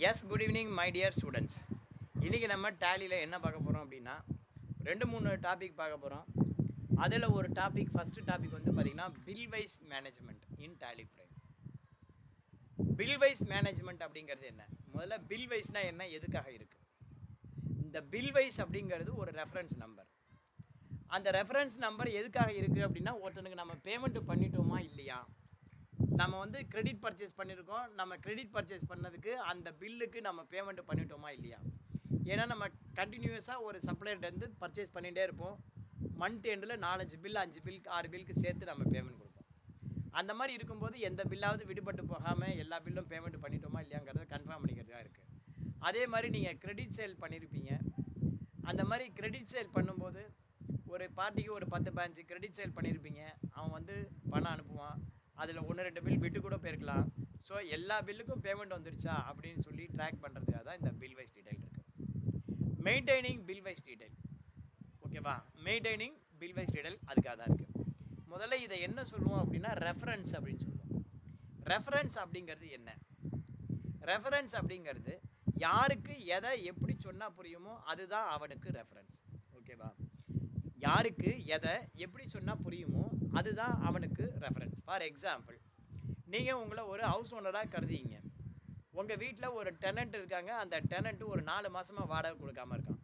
Yes good evening my dear students. இன்றைக்கி நம்ம டேலியில் என்ன பார்க்க போகிறோம் அப்படின்னா 2-3 டாபிக் பார்க்க போகிறோம். அதில் ஒரு டாபிக், ஃபஸ்ட்டு டாபிக் வந்து பார்த்திங்கன்னா bill wise management in tally prime. Bill wise management அப்படிங்கிறது என்ன? முதல்ல பில் வைஸ்னால் என்ன, எதுக்காக இருக்குது? இந்த பில் வைஸ் அப்படிங்கிறது ஒரு ரெஃபரன்ஸ் நம்பர். அந்த ரெஃபரன்ஸ் நம்பர் எதுக்காக இருக்குது அப்படின்னா, ஒருத்தனுக்கு நம்ம பேமெண்ட்டு பண்ணிட்டோமா இல்லையா, நம்ம வந்து கிரெடிட் பர்ச்சேஸ் பண்ணியிருக்கோம், நம்ம கிரெடிட் பர்ச்சேஸ் பண்ணதுக்கு அந்த பில்லுக்கு நம்ம பேமெண்ட்டு பண்ணிட்டோமா இல்லையா. ஏன்னா நம்ம கண்டினியூஸாக ஒரு சப்ளையர்கிட்டருந்து பர்ச்சேஸ் பண்ணிகிட்டே இருப்போம். மந்த் எண்டில் 4-5 பில், 5 பில், 6 பில்லுக்கு சேர்த்து நம்ம பேமெண்ட் கொடுப்போம். அந்த மாதிரி இருக்கும்போது எந்த பில்லாவது விடுபட்டு போகாமல் எல்லா பில்லும் பேமெண்ட் பண்ணிட்டோமா இல்லையாங்கிறத கன்ஃபார்ம் பண்ணிக்கிறதுக்காக இருக்குது. அதே மாதிரி நீங்கள் கிரெடிட் சேல் பண்ணியிருப்பீங்க. அந்த மாதிரி கிரெடிட் சேல் பண்ணும்போது ஒரு பார்ட்டிக்கு ஒரு 10-15 கிரெடிட் சேல் பண்ணியிருப்பீங்க. அவன் வந்து பணம் அனுப்புவான். அதில் 1-2 பில் விட்டு கூட போயிருக்கலாம். ஸோ எல்லா பில்லுக்கும் பேமெண்ட் வந்துடுச்சா அப்படின்னு சொல்லி ட்ராக் பண்ணுறதுக்காக தான் இந்த பில் வைஸ் டீடைல் இருக்குது. மெயின்டைனிங் பில் வைஸ் டீடைல், ஓகேவா? மெயின்டைனிங் பில் வைஸ் டீடைல் அதுக்காக தான் இருக்குது. முதல்ல இதை என்ன சொல்லுவோம் அப்படின்னா ரெஃபரன்ஸ் அப்படின்னு சொல்லுவோம். ரெஃபரன்ஸ் அப்படிங்கிறது என்ன? ரெஃபரன்ஸ் அப்படிங்கிறது யாருக்கு எதை எப்படி சொன்னால் புரியுமோ அதுதான் அவனுக்கு ரெஃபரன்ஸ், ஓகேவா? யாருக்கு எதை எப்படி சொன்னால் புரியுமோ அதுதான் அவனுக்கு ரெஃபரன்ஸ். ஃபார் எக்ஸாம்பிள், நீங்கள் உங்களை ஒரு ஹவுஸ் ஓனராக கருதிங்க. உங்கள் வீட்டில் ஒரு டெனண்ட் இருக்காங்க. அந்த டெனண்ட்டு ஒரு 4 மாதமாக வாடகை கொடுக்காமல் இருக்கான்.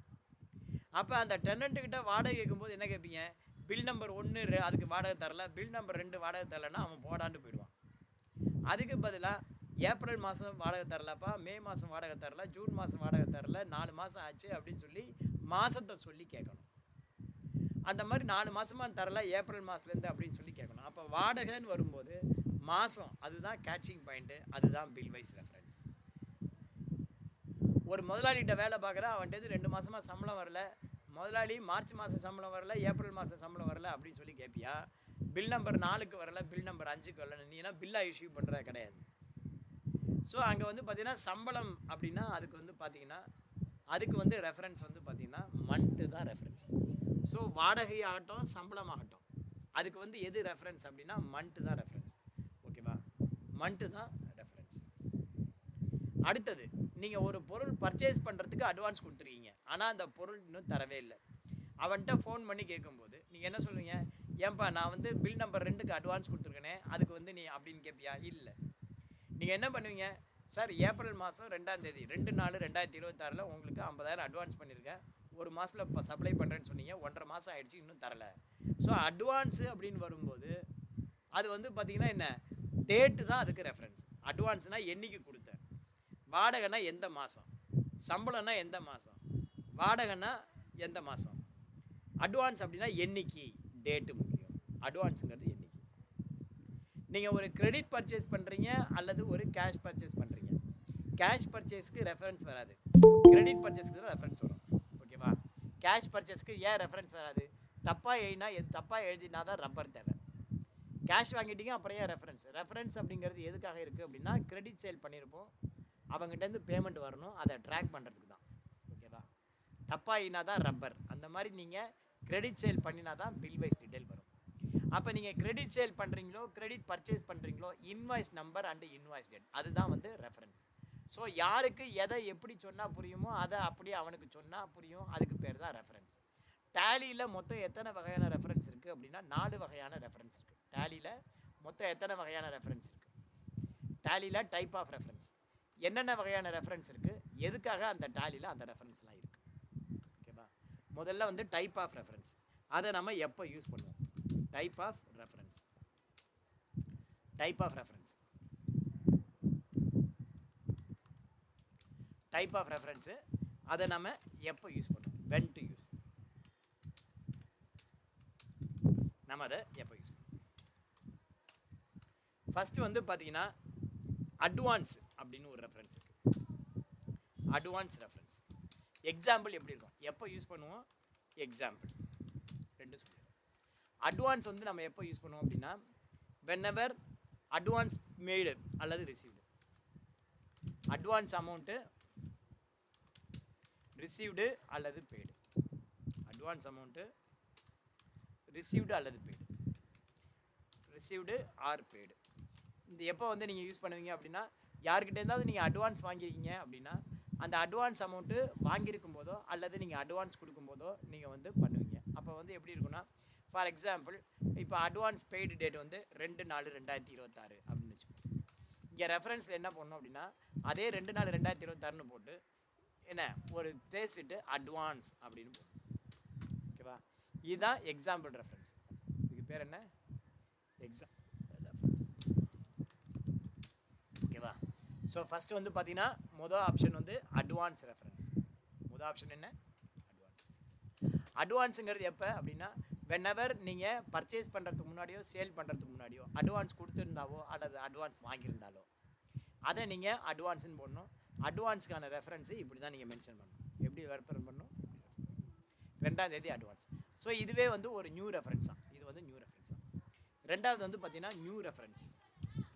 அப்போ அந்த டெனண்ட்டுக்கிட்ட வாடகை கேட்கும்போது என்ன கேட்பீங்க? பில் நம்பர் 1 அதுக்கு வாடகை தரல, பில் நம்பர் 2 வாடகை தரலன்னா அவன் போடாண்டு போயிடுவான். அதுக்கு பதிலாக ஏப்ரல் மாதம் வாடகை தரலப்பா, மே மாதம் வாடகை தரல, ஜூன் மாதம் வாடகை தரல, 4 மாதம் ஆச்சு அப்படின்னு சொல்லி மாதத்தை சொல்லி கேட்கணும். அந்த மாதிரி 4 மாதமாக தரல, ஏப்ரல் மாதத்துலேருந்து அப்படின்னு சொல்லி கேட்கணும். அப்போ வாடகைன்னு வரும்போது மாதம், அதுதான் கேட்சிங் பாயிண்ட்டு, அதுதான் பில் வைஸ் ரெஃபரன்ஸ். ஒரு முதலாளிகிட்ட வேலை பார்க்குற, அவன்கிட்ட 2 மாதமாக சம்பளம் வரல, முதலாளி மார்ச் மாதம் சம்பளம் வரல, ஏப்ரல் மாதம் சம்பளம் வரல அப்படின்னு சொல்லி கேட்பியா? பில் நம்பர் 4க்கு வரல, பில் நம்பர் 5க்கு வரல, நீனா பில்லாக இஷ்யூ பண்ணுற கிடையாது. ஸோ அங்கே வந்து பார்த்திங்கன்னா சம்பளம் அப்படின்னா அதுக்கு வந்து பார்த்திங்கன்னா அதுக்கு வந்து ரெஃபரன்ஸ் வந்து பார்த்திங்கன்னா மந்த்து தான் ரெஃபரன்ஸ். ஸோ வாடகை ஆகட்டும், சம்பளம் ஆகட்டும், அதுக்கு வந்து எது ரெஃபரன்ஸ் அப்படின்னா மந்த்து தான் ரெஃபரன்ஸ், ஓகேவா? மந்த்து தான் ரெஃபரன்ஸ். அடுத்தது, நீங்கள் ஒரு பொருள் பர்ச்சேஸ் பண்ணுறதுக்கு அட்வான்ஸ் கொடுத்துருக்கீங்க, ஆனால் அந்த பொருள் இன்னும் தரவே இல்லை. அவன்கிட்ட ஃபோன் பண்ணி கேட்கும்போது நீங்கள் என்ன சொல்லுவீங்க? ஏன்பா நான் வந்து பில் நம்பர் 2க்கு அட்வான்ஸ் கொடுத்துருக்கேனே, அதுக்கு வந்து நீ அப்படின்னு கேட்பியா? இல்லை. நீங்கள் என்ன பண்ணுவீங்க? சார் ஏப்ரல் மாதம் 2ஆம் தேதி 2/4/2026 உங்களுக்கு 50,000 அட்வான்ஸ் பண்ணியிருக்கேன், ஒரு மாதத்தில் இப்போ சப்ளை பண்ணுறேன்னு சொன்னீங்க, 1.5 மாதம் ஆகிடுச்சு, இன்னும் தரலை. ஸோ அட்வான்ஸு அப்படின்னு வரும்போது அது வந்து பார்த்திங்கன்னா என்ன, டேட்டு தான் அதுக்கு ரெஃபரன்ஸ். அட்வான்ஸ்னால் என்றைக்கு கொடுத்தேன், வாடகைனா எந்த மாதம், சம்பளம்னா எந்த மாதம், வாடகைனா எந்த மாதம். அட்வான்ஸ் அப்படின்னா என்றைக்கு, டேட்டு முக்கியம். அட்வான்ஸுங்கிறது என்றைக்கு. நீங்கள் ஒரு கிரெடிட் பர்ச்சேஸ் பண்ணுறீங்க அல்லது ஒரு கேஷ் பர்ச்சேஸ் பண்ணுறீங்க. கேஷ் பர்ச்சேஸ்க்கு ரெஃபரன்ஸ் வராது, கிரெடிட் பர்ச்சேஸ்க்கு தான் ரெஃபரன்ஸ் வரும், ஓகேவா? கேஷ் பர்ச்சேஸ்க்கு ஏன் ரெஃபரன்ஸ் வராது? தப்பாக எழுதினா தான் ரப்பர் தேவை. கேஷ் வாங்கிட்டீங்க, அப்புறம் ஏன் ரெஃபரன்ஸ்? ரெஃபரன்ஸ் அப்படிங்கிறது எதுக்காக இருக்குது அப்படின்னா, கிரெடிட் சேல் பண்ணியிருப்போம், அவங்ககிட்டேருந்து பேமெண்ட் வரணும், அதை ட்ராக் பண்ணுறதுக்கு தான், ஓகேவா? தப்பாக எழுதினா தான் ரப்பர். அந்த மாதிரி நீங்கள் கிரெடிட் சேல் பண்ணினா தான் பில் வைஸ் டீடைல் வரும். அப்போ நீங்கள் கிரெடிட் சேல் பண்ணுறீங்களோ, கிரெடிட் பர்ச்சேஸ் பண்ணுறீங்களோ, invoice number and invoice date, அதுதான் வந்து ரெஃபரன்ஸ். ஸோ யாருக்கு எதை எப்படி சொன்னால் புரியுமோ அதை அப்படியே அவனுக்கு சொன்னால் புரியும், அதுக்கு பேர் தான் ரெஃபரன்ஸ். டேலியில் மொத்தம் எத்தனை வகையான ரெஃபரன்ஸ் இருக்குது அப்படின்னா 4 வகையான ரெஃபரன்ஸ் இருக்குது. டேலியில் மொத்தம் எத்தனை வகையான ரெஃபரன்ஸ் இருக்குது? டேலியில் டைப் ஆஃப் ரெஃபரன்ஸ், என்னென்ன வகையான ரெஃபரன்ஸ் இருக்குது, எதுக்காக அந்த டேலியில் அந்த ரெஃபரன்ஸ்லாம் இருக்குது, ஓகேவா? முதல்ல வந்து டைப் ஆஃப் ரெஃபரன்ஸ், அதை நம்ம எப்போ யூஸ் பண்ணுவோம்? Type of reference, type of reference, type of reference அதை நம்ம எப்போ யூஸ் பண்ணுவோம்? when to யூஸ், நம்ம அதை எப்போ யூஸ் பண்ணுவோம்? ஃபஸ்ட்டு வந்து பார்த்தீங்கன்னா அட்வான்ஸ் அப்படின்னு ஒரு ரெஃபரன்ஸ் இருக்குது. அட்வான்ஸ் ரெஃபரன்ஸ் எக்ஸாம்பிள் எப்படி இருக்கும், எப்போ யூஸ் பண்ணுவோம்? எக்ஸாம்பிள் 2 சொல்லுவோம். அட்வான்ஸ் வந்து நம்ம எப்போ யூஸ் பண்ணுவோம் அப்படின்னா, whenever அட்வான்ஸ் மேடு அல்லது ரிசீவ்டு, அட்வான்ஸ் அமௌண்ட்டு ரிசீவ்டு அல்லது பெய்டு, அட்வான்ஸ் அமௌண்ட்டு ரிசீவ்டு அல்லது பெய்டு, ரிசீவ்டு ஆர் பெய்டு. இந்த எப்போ வந்து நீங்கள் யூஸ் பண்ணுவீங்க அப்படின்னா, யார்கிட்ட இருந்தாவது நீங்கள் அட்வான்ஸ் வாங்கியிருக்கீங்க அப்படின்னா அந்த அட்வான்ஸ் அமௌண்ட்டு வாங்கியிருக்கும் போதோ அல்லது நீங்கள் அட்வான்ஸ் கொடுக்கும்போதோ நீங்கள் வந்து பண்ணுவீங்க. அப்போ வந்து எப்படி இருக்குன்னா, ஃபார் எக்ஸாம்பிள் இப்போ அட்வான்ஸ் பெய்டு டேட் வந்து 2/4/2026 அப்படின்னு வச்சுக்கோங்க. இங்கே ரெஃபரன்ஸில் என்ன பண்ணணும் அப்படின்னா அதே 2/4/2026ன்னு போட்டு என்ன ஒரு பிளேஸ் விட்டு அட்வான்ஸ் அப்படின்னு போடணும். ஓகேவா? இதுதான் எக்ஸாம்பிள் ரெஃபரன்ஸ். இதுக்கு பேர் என்ன? Example reference. ஓகேவா? ஸோ ஃபஸ்ட்டு வந்து பார்த்தீங்கன்னா மொதல் ஆப்ஷன் வந்து அட்வான்ஸ் ரெஃபரன்ஸ். மொதல் ஆப்ஷன் என்ன? அட்வான்ஸ். அட்வான்ஸுங்கிறது எப்போ அப்படின்னா வென்எவர் நீங்கள் பர்ச்சேஸ் பண்ணுறதுக்கு முன்னாடியோ சேல் பண்ணுறதுக்கு முன்னாடியோ அட்வான்ஸ் கொடுத்துருந்தாவோ அல்லது அட்வான்ஸ் வாங்கியிருந்தாலோ அதை நீங்கள் அட்வான்ஸுன்னு போடணும். அட்வான்ஸுக்கான ரெஃபரன்ஸு இப்படி தான் நீங்கள் மென்ஷன் பண்ணணும். எப்படி ரெஃபர் பண்ணணும்? 2ஆம் தேதி அட்வான்ஸ். ஸோ இதுவே வந்து ஒரு நியூ ரெஃபரன்ஸ் தான். இது வந்து நியூ ரெஃபரன்ஸ் தான். ரெண்டாவது வந்து பார்த்தீங்கன்னா நியூ ரெஃபரன்ஸ்.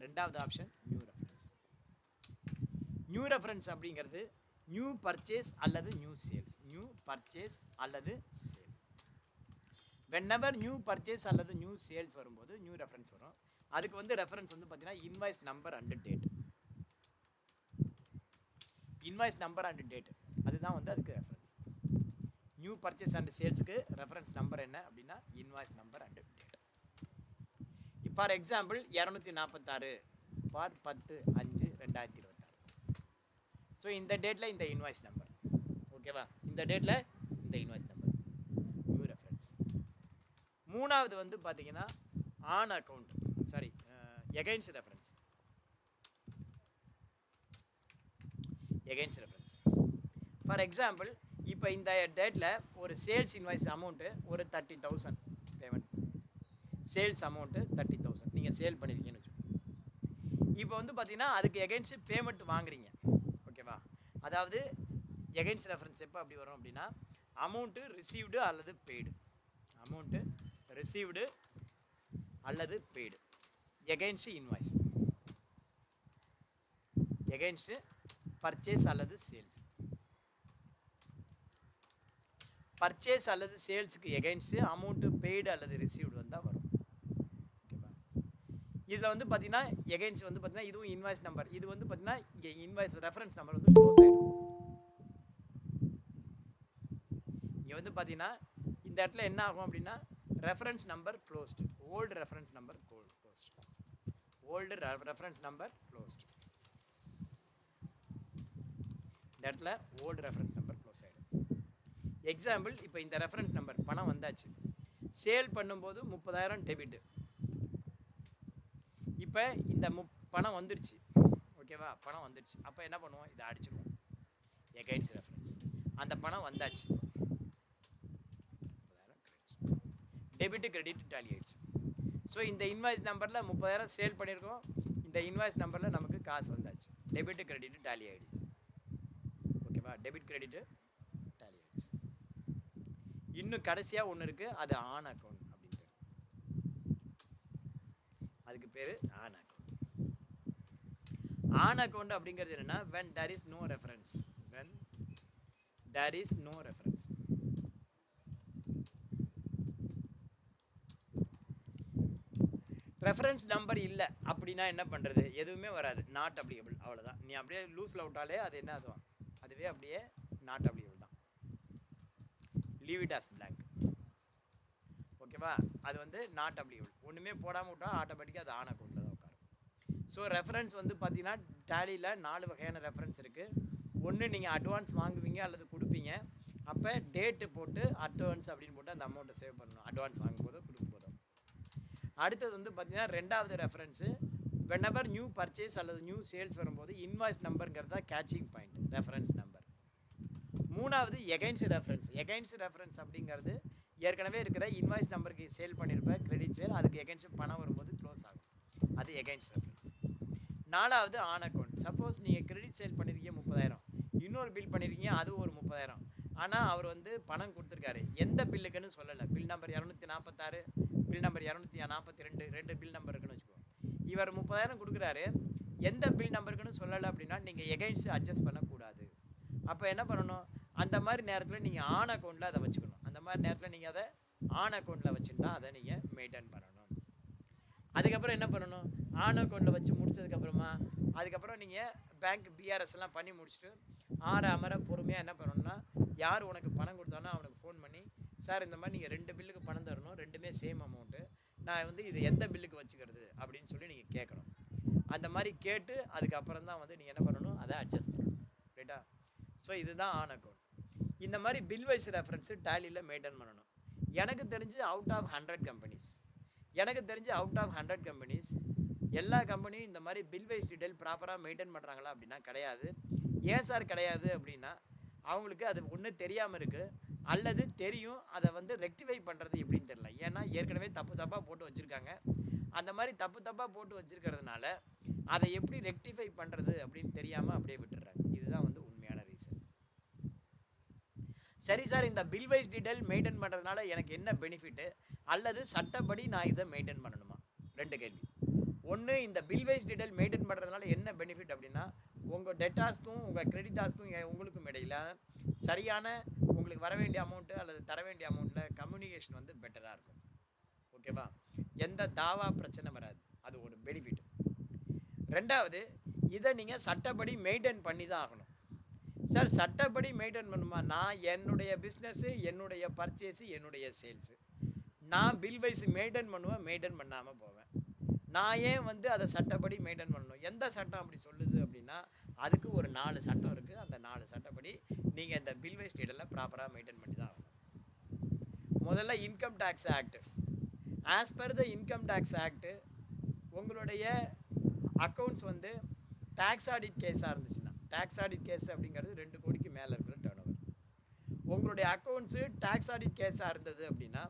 ரெண்டாவது option new reference. New reference அப்படிங்கிறது நியூ பர்ச்சேஸ் அல்லது நியூ சேல்ஸ். நியூ பர்ச்சேஸ் அல்லது சேல். வென்எவர் நியூ பர்ச்சேஸ் அல்லது நியூ சேல்ஸ் வரும்போது நியூ ரெஃபரன்ஸ் வரும். அதுக்கு வந்து ரெஃபரன்ஸ் வந்து பார்த்தீங்கன்னா invoice number and date. Invoice number and date அதுதான் வந்து அதுக்கு ரெஃபரன்ஸ். நியூ பர்ச்சேஸ் அண்ட் சேல்ஸுக்கு ரெஃபரன்ஸ் நம்பர் என்ன அப்படின்னா invoice number and date. For example 246 for 10/5/2026. So இந்த டேட்டில் இந்த இன்வாய்ஸ் நம்பர். ஓகேவா? இந்த டேட்டில் இந்த இன்வாய்ஸ் நம்பர் நியூ ரெஃபரன்ஸ். மூணாவது வந்து பார்த்தீங்கன்னா on account against reference. Against reference for example இப்போ இந்த டேட்டில் ஒரு சேல்ஸ் இன்வாய்ஸ் அமௌண்ட்டு ஒரு 30,000 பேமெண்ட். சேல்ஸ் அமௌண்ட்டு 30,000 நீங்கள் சேல் பண்ணியிருக்கீங்கன்னு வச்சுக்கோங்க. இப்போ வந்து பார்த்தீங்கன்னா அதுக்கு எகைன்ஸ்ட் பேமெண்ட் வாங்குறீங்க. ஓகேவா? அதாவது எகைன்ஸ்ட் ரெஃபரன்ஸ் எப்போ அப்படி வரும் அப்படின்னா அமௌண்ட்டு ரிசீவ்டு அல்லது பெய்டு. அமௌண்ட்டு ரிசீவ்டு அல்லது paid against invoice. Against purchase அல்லது சேல்ஸ். பர்ச்சேஸ் அல்லது சேல்ஸுக்கு எகைன்ஸ்ட் அமௌண்ட்டு பெய்டு அல்லது ரிசீவ்டு வந்தால் வரும். ஓகேவா? இதில் வந்து பார்த்தீங்கன்னா எகைன்ஸ்ட் வந்து பார்த்தீங்கன்னா இதுவும் இன்வாய்ஸ் நம்பர். இது வந்து பார்த்தீங்கன்னா இங்கே இன்வாய்ஸ் ரெஃபரன்ஸ் நம்பர் வந்து க்ளோஸ் ஆகிடும். இங்கே வந்து பார்த்தீங்கன்னா இந்த இடத்துல என்ன ஆகும் அப்படின்னா reference number closed. Old reference number closed. Old reference number closed. இந்த இடத்துல ஓல்டு ரெஃபரன்ஸ் நம்பர் க்ளோஸ் ஆகிடும். எக்ஸாம்பிள் இப்போ இந்த ரெஃபரன்ஸ் நம்பர் பணம் வந்தாச்சு. சேல் பண்ணும்போது 30,000 டெபிட். இப்போ இந்த பணம் வந்துடுச்சு. ஓகேவா? பணம் வந்துடுச்சு. அப்போ என்ன பண்ணுவோம்? இதை அடிச்சிடுவோம். Against reference. அந்த பணம் வந்தாச்சு. டெபிட் கிரெடிட் டேலி ஆயிடுச்சு. ஸோ இந்த இன்வாய்ஸ் நம்பரில் 30,000 சேல் பண்ணியிருக்கோம். இந்த இன்வாய்ஸ் நம்பரில் நமக்கு காசு வந்தாச்சு. டெபிட் கிரெடிட் டேலி ஆயிடுச்சு. ஓகேவா? டெபிட் கிரெடிட் டேலி ஆயிடுச்சு. இன்னும் கடைசியாக ஒன்று இருக்குது, அது ஆன் அக்கௌண்ட் அப்படின்ட்டு. அதுக்கு பேர் ஆன் அக்கௌண்ட். ஆன் அக்கௌண்ட் அப்படிங்கிறது என்னென்னா when there is no reference. when there is no reference. Reference number இல்லை அப்படின்னா என்ன பண்ணுறது? எதுவுமே வராது. Not applicable. அவ்வளோதான். நீ அப்படியே லூஸில் விட்டாலே அது என்ன ஆகும்? அதுவே அப்படியே நாட் அப்ளிகபிள் தான். Leave it as blank. ஓகேவா? அது வந்து நாட் அப்ளிகபிள். ஒன்றுமே போடாமல் விட்டால் ஆட்டோமேட்டிக்காக அது ஆன் அக்கௌண்ட்டில் தான் உட்காரும். ஸோ ரெஃபரன்ஸ் வந்து பார்த்தீங்கன்னா டேலியில் 4 வகையான ரெஃபரன்ஸ் இருக்குது. ஒன்று நீங்கள் அட்வான்ஸ் வாங்குவீங்க அல்லது கொடுப்பீங்க. அப்போ டேட்டு போட்டு அட்வான்ஸ் அப்படின்னு போட்டு அந்த அமௌண்ட்டை சேவ் பண்ணணும். அட்வான்ஸ் வாங்கும்போதோ கொடுக்கும்போதோ. அடுத்தது வந்து பார்த்தீங்கன்னா ரெண்டாவது ரெஃபரன்ஸு whenever நியூ பர்ச்சேஸ் அல்லது நியூ சேல்ஸ் வரும்போது இன்வாய்ஸ் நம்பருங்கிறதா கேட்சிங் பாயிண்ட், ரெஃபரன்ஸ் நம்பர். மூணாவது எகைன்ஸ்ட் ரெஃபரன்ஸ். எகைன்ஸ்ட் ரெஃபரன்ஸ் அப்படிங்கிறது ஏற்கனவே இருக்கிற இன்வாய்ஸ் நம்பருக்கு சேல் பண்ணியிருப்ப கிரெடிட் சேல், அதுக்கு எகைன்ஸ்ட் பணம் வரும்போது க்ளோஸ் ஆகும். அது எகைன்ஸ்ட் ரெஃபரன்ஸ். நாலாவது ஆன் அக்கௌண்ட். சப்போஸ் நீங்கள் கிரெடிட் சேல் பண்ணியிருக்கீங்க 30,000, இன்னொரு பில் பண்ணியிருக்கீங்க அது ஒரு 30,000. ஆனால் அவர் வந்து பணம் கொடுத்துருக்காரு, எந்த பில்லுக்குன்னு சொல்லலை. Bill number 246, bill number 242, 2 bill number இருக்குன்னு வச்சுக்கோங்க. இவர் 30,000 கொடுக்குறாரு, எந்த பில் நம்பருக்குன்னு சொல்லலை அப்படின்னா நீங்கள் எகைன்ஸ்ட் அட்ஜஸ்ட் பண்ணக்கூடாது. அப்போ என்ன பண்ணணும்? அந்த மாதிரி நேரத்தில் நீங்கள் ஆன் அக்கௌண்ட்டில் அதை வச்சுக்கணும். அந்த மாதிரி நேரத்தில் நீங்கள் அதை ஆன் அக்கௌண்ட்டில் வச்சுருந்தா அதை நீங்கள் மெயின்டைன் பண்ணணும். அதுக்கப்புறம் என்ன பண்ணணும், ஆன் அக்கௌண்ட்டில் வச்சு முடிச்சதுக்கப்புறமா அதுக்கப்புறம் நீங்கள் பேங்க் பிஆர்எஸ்லாம் பண்ணி முடிச்சுட்டு அமர பொறுமையாக என்ன பண்ணணும்னா, யார் உனக்கு பணம் கொடுத்தானோ அவனுக்கு ஃபோன் பண்ணி, சார் இந்த மாதிரி நீங்கள் 2 பில்லுக்கு பணம் தரணும், ரெண்டுமே சேம் அமௌண்ட்டு, நான் வந்து இது எந்த பில்லுக்கு வச்சுக்கிறது அப்படின்னு சொல்லி நீங்கள் கேட்கணும். அந்த மாதிரி கேட்டு அதுக்கப்புறம் தான் வந்து நீங்கள் என்ன பண்ணணும், அதை அட்ஜஸ்ட் பண்ணணும். ரைட்டா? ஸோ இதுதான் ஆன் அக்கௌண்ட். இந்த மாதிரி பில் வைஸ் ரெஃபரன்ஸு டேலியில் மெயின்டைன் பண்ணணும். எனக்கு தெரிஞ்சு அவுட் ஆஃப் 100 கம்பெனிஸ் எல்லா கம்பெனியும் இந்த மாதிரி பில் வைஸ் டீட்டெயில் ப்ராப்பராக மெயின்டைன் பண்ணுறாங்களா அப்படின்னா கிடையாது. ஏன் சார் கிடையாது அப்படின்னா, அவங்களுக்கு அது ஒன்று தெரியாமல் இருக்குது, அல்லது தெரியும், அதை வந்து ரெக்டிஃபை பண்ணுறது எப்படின்னு தெரியல. ஏன்னா ஏற்கனவே தப்பாக போட்டு வச்சுருக்காங்க. அந்த மாதிரி தப்பாக போட்டு வச்சுருக்கிறதுனால அதை எப்படி ரெக்டிஃபை பண்ணுறது அப்படின்னு தெரியாமல் அப்படியே விட்டுடுறாங்க. இதுதான் வந்து உண்மையான ரீசன். சரி சார், இந்த பில் வைஸ் டீட்டெயில் மெயின்டைன் பண்ணுறதுனால எனக்கு என்ன பெனிஃபிட்டு, அல்லது சட்டப்படி நான் இதை மெயின்டைன் பண்ணணுமா? 2 கேள்வி. ஒன்று, இந்த பில் வைஸ் டீட்டெயில் மெயின்டைன் பண்ணுறதுனால என்ன பெனிஃபிட் அப்படின்னா, உங்கள் டெட்டார்ஸ்க்கும் உங்கள் கிரெடிட்டார்ஸ்க்கும் உங்களுக்கும் இடையில் சரியான உங்களுக்கு வர வேண்டிய அமௌண்ட்டு அல்லது தர வேண்டிய அமௌண்ட்டில் கம்யூனிகேஷன் வந்து பெட்டராக இருக்கும். ஓகேவா? எந்த தாவா பிரச்சனை வராது. அது ஒரு பெனிஃபிட். 2வது, இதை நீங்கள் சட்டப்படி மெயின்டைன் பண்ணி தான் ஆகணும். சார் சட்டப்படி மெயின்டைன் பண்ணுமா? நான் என்னுடைய பிஸ்னஸ்ஸு, என்னுடைய பர்ச்சேஸு, என்னுடைய சேல்ஸு, நான் பில் வைஸ் மெயின்டைன் பண்ணுவேன், மெயின்டைன் பண்ணாமல் போவேன். நான் ஏன் வந்து அதை சட்டப்படி மெயின்டைன் பண்ணணும்? எந்த சட்டம் அப்படி சொல்லுது அப்படின்னா, அதுக்கு ஒரு 4 சட்டம் இருக்குது. அந்த 4 சட்டப்படி நீங்கள் இந்த பில் வைஸ் டீட்டெயிலை ப்ராப்பராக மெயின்டைன் பண்ணி தான் ஆகணும். முதல்ல income tax act. As per the income tax act, உங்களுடைய அக்கௌண்ட்ஸ் வந்து டேக்ஸ் ஆடிட் கேஸாக இருந்துச்சுன்னா, டேக்ஸ் ஆடிட் கேஸ் அப்படிங்கிறது 2 கோடிக்கு மேலே இருக்கிற டர்ன் ஓவர், உங்களுடைய அக்கௌண்ட்ஸு டேக்ஸ் ஆடிட் கேஸாக இருந்தது அப்படின்னா,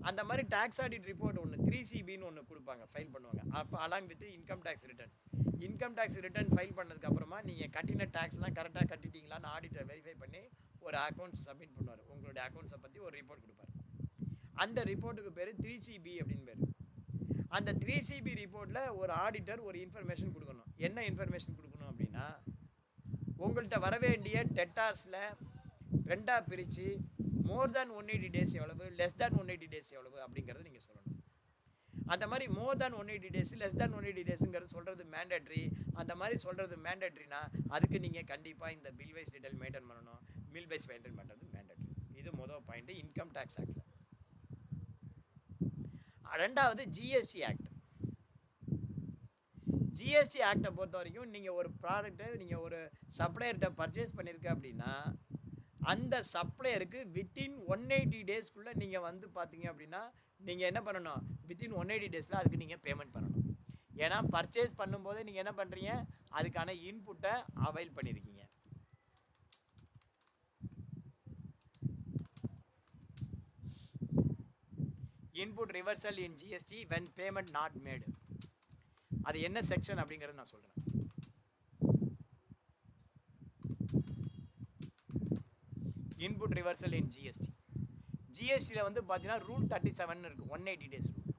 அந்த மாதிரி டேக்ஸ் ஆடிட் ரிப்போர்ட் ஒன்று 3CBன்னு ஒன்று கொடுப்பாங்க, ஃபைல் பண்ணுவாங்க. அப்போ along with income tax return file பண்ணதுக்கப்புறமா நீங்கள் கட்டின டேக்ஸ்லாம் கரெக்டாக கட்டிட்டீங்களான்னு ஆடிட்டர் வெரிஃபை பண்ணி ஒரு அக்கௌண்ட்ஸ் சப்மிட் பண்ணுவார். உங்களுடைய அக்கௌண்ட்ஸை பற்றி ஒரு ரிப்போர்ட் கொடுப்பார். அந்த ரிப்போர்ட்டுக்கு பேர் 3CB அப்படின்னு பேர். அந்த 3CB ரிப்போர்ட்டில் ஒரு ஆடிட்டர் ஒரு இன்ஃபர்மேஷன் கொடுக்கணும். என்ன இன்ஃபர்மேஷன் கொடுக்கணும் அப்படின்னா, உங்கள்கிட்ட வர வேண்டிய டெட்டார்ஸில் 2ஆக பிரித்து மோர் தேன் 180 டேஸ் எவ்வளவு, லெஸ் தேன் 180 டேஸ் எவ்வளவு அப்படிங்கிறது நீங்கள் சொல்லணும். அந்த மாதிரி மோர் தேன் 180 டேஸ், லெஸ் தேன் 180 டேஸுங்கிறது சொல்கிறது மேண்டட்ரி. அந்த மாதிரி சொல்கிறது மேண்டட்ரினா அதுக்கு நீங்கள் கண்டிப்பாக இந்த பில் வைஸ் டீட்டெயில் மெயின்டைன் பண்ணணும். பில் வைஸ் மெயின்டைன் பண்ணுறது மேண்டட்ரி. இது முதல் பாயிண்ட்டு இன்கம் டேக்ஸ் ஆக்டில். 2வது ஜிஎஸ்டி ஆக்ட். ஜிஎஸ்டி ஆக்டை பொறுத்த வரைக்கும் நீங்கள் ஒரு ப்ராடக்ட்டை நீங்கள் ஒரு சப்ளையர்கிட்ட பர்ச்சேஸ் பண்ணியிருக்க அப்படின்னா, அந்த சப்ளையருக்கு வித்தின் 180 டேஸ்க்குள்ளே நீங்கள் வந்து பார்த்தீங்க அப்படின்னா, நீங்கள் என்ன பண்ணணும், வித்தின் 180 டேஸில் அதுக்கு நீங்கள் பேமெண்ட் பண்ணணும். ஏன்னா பர்ச்சேஸ் பண்ணும்போது நீங்கள் என்ன பண்ணுறீங்க, அதுக்கான இன்புட்டை அவைல் பண்ணியிருக்கீங்க. Input reversal in GST when payment not made. அது என்ன செக்ஷன் அப்படிங்கிறது நான் சொல்கிறேன். இன்புட் ரிவர்சல் இன் ஜிஎஸ்டியில் வந்து பார்த்தீங்கன்னா ரூல் 37 இருக்குது, 180 days rule.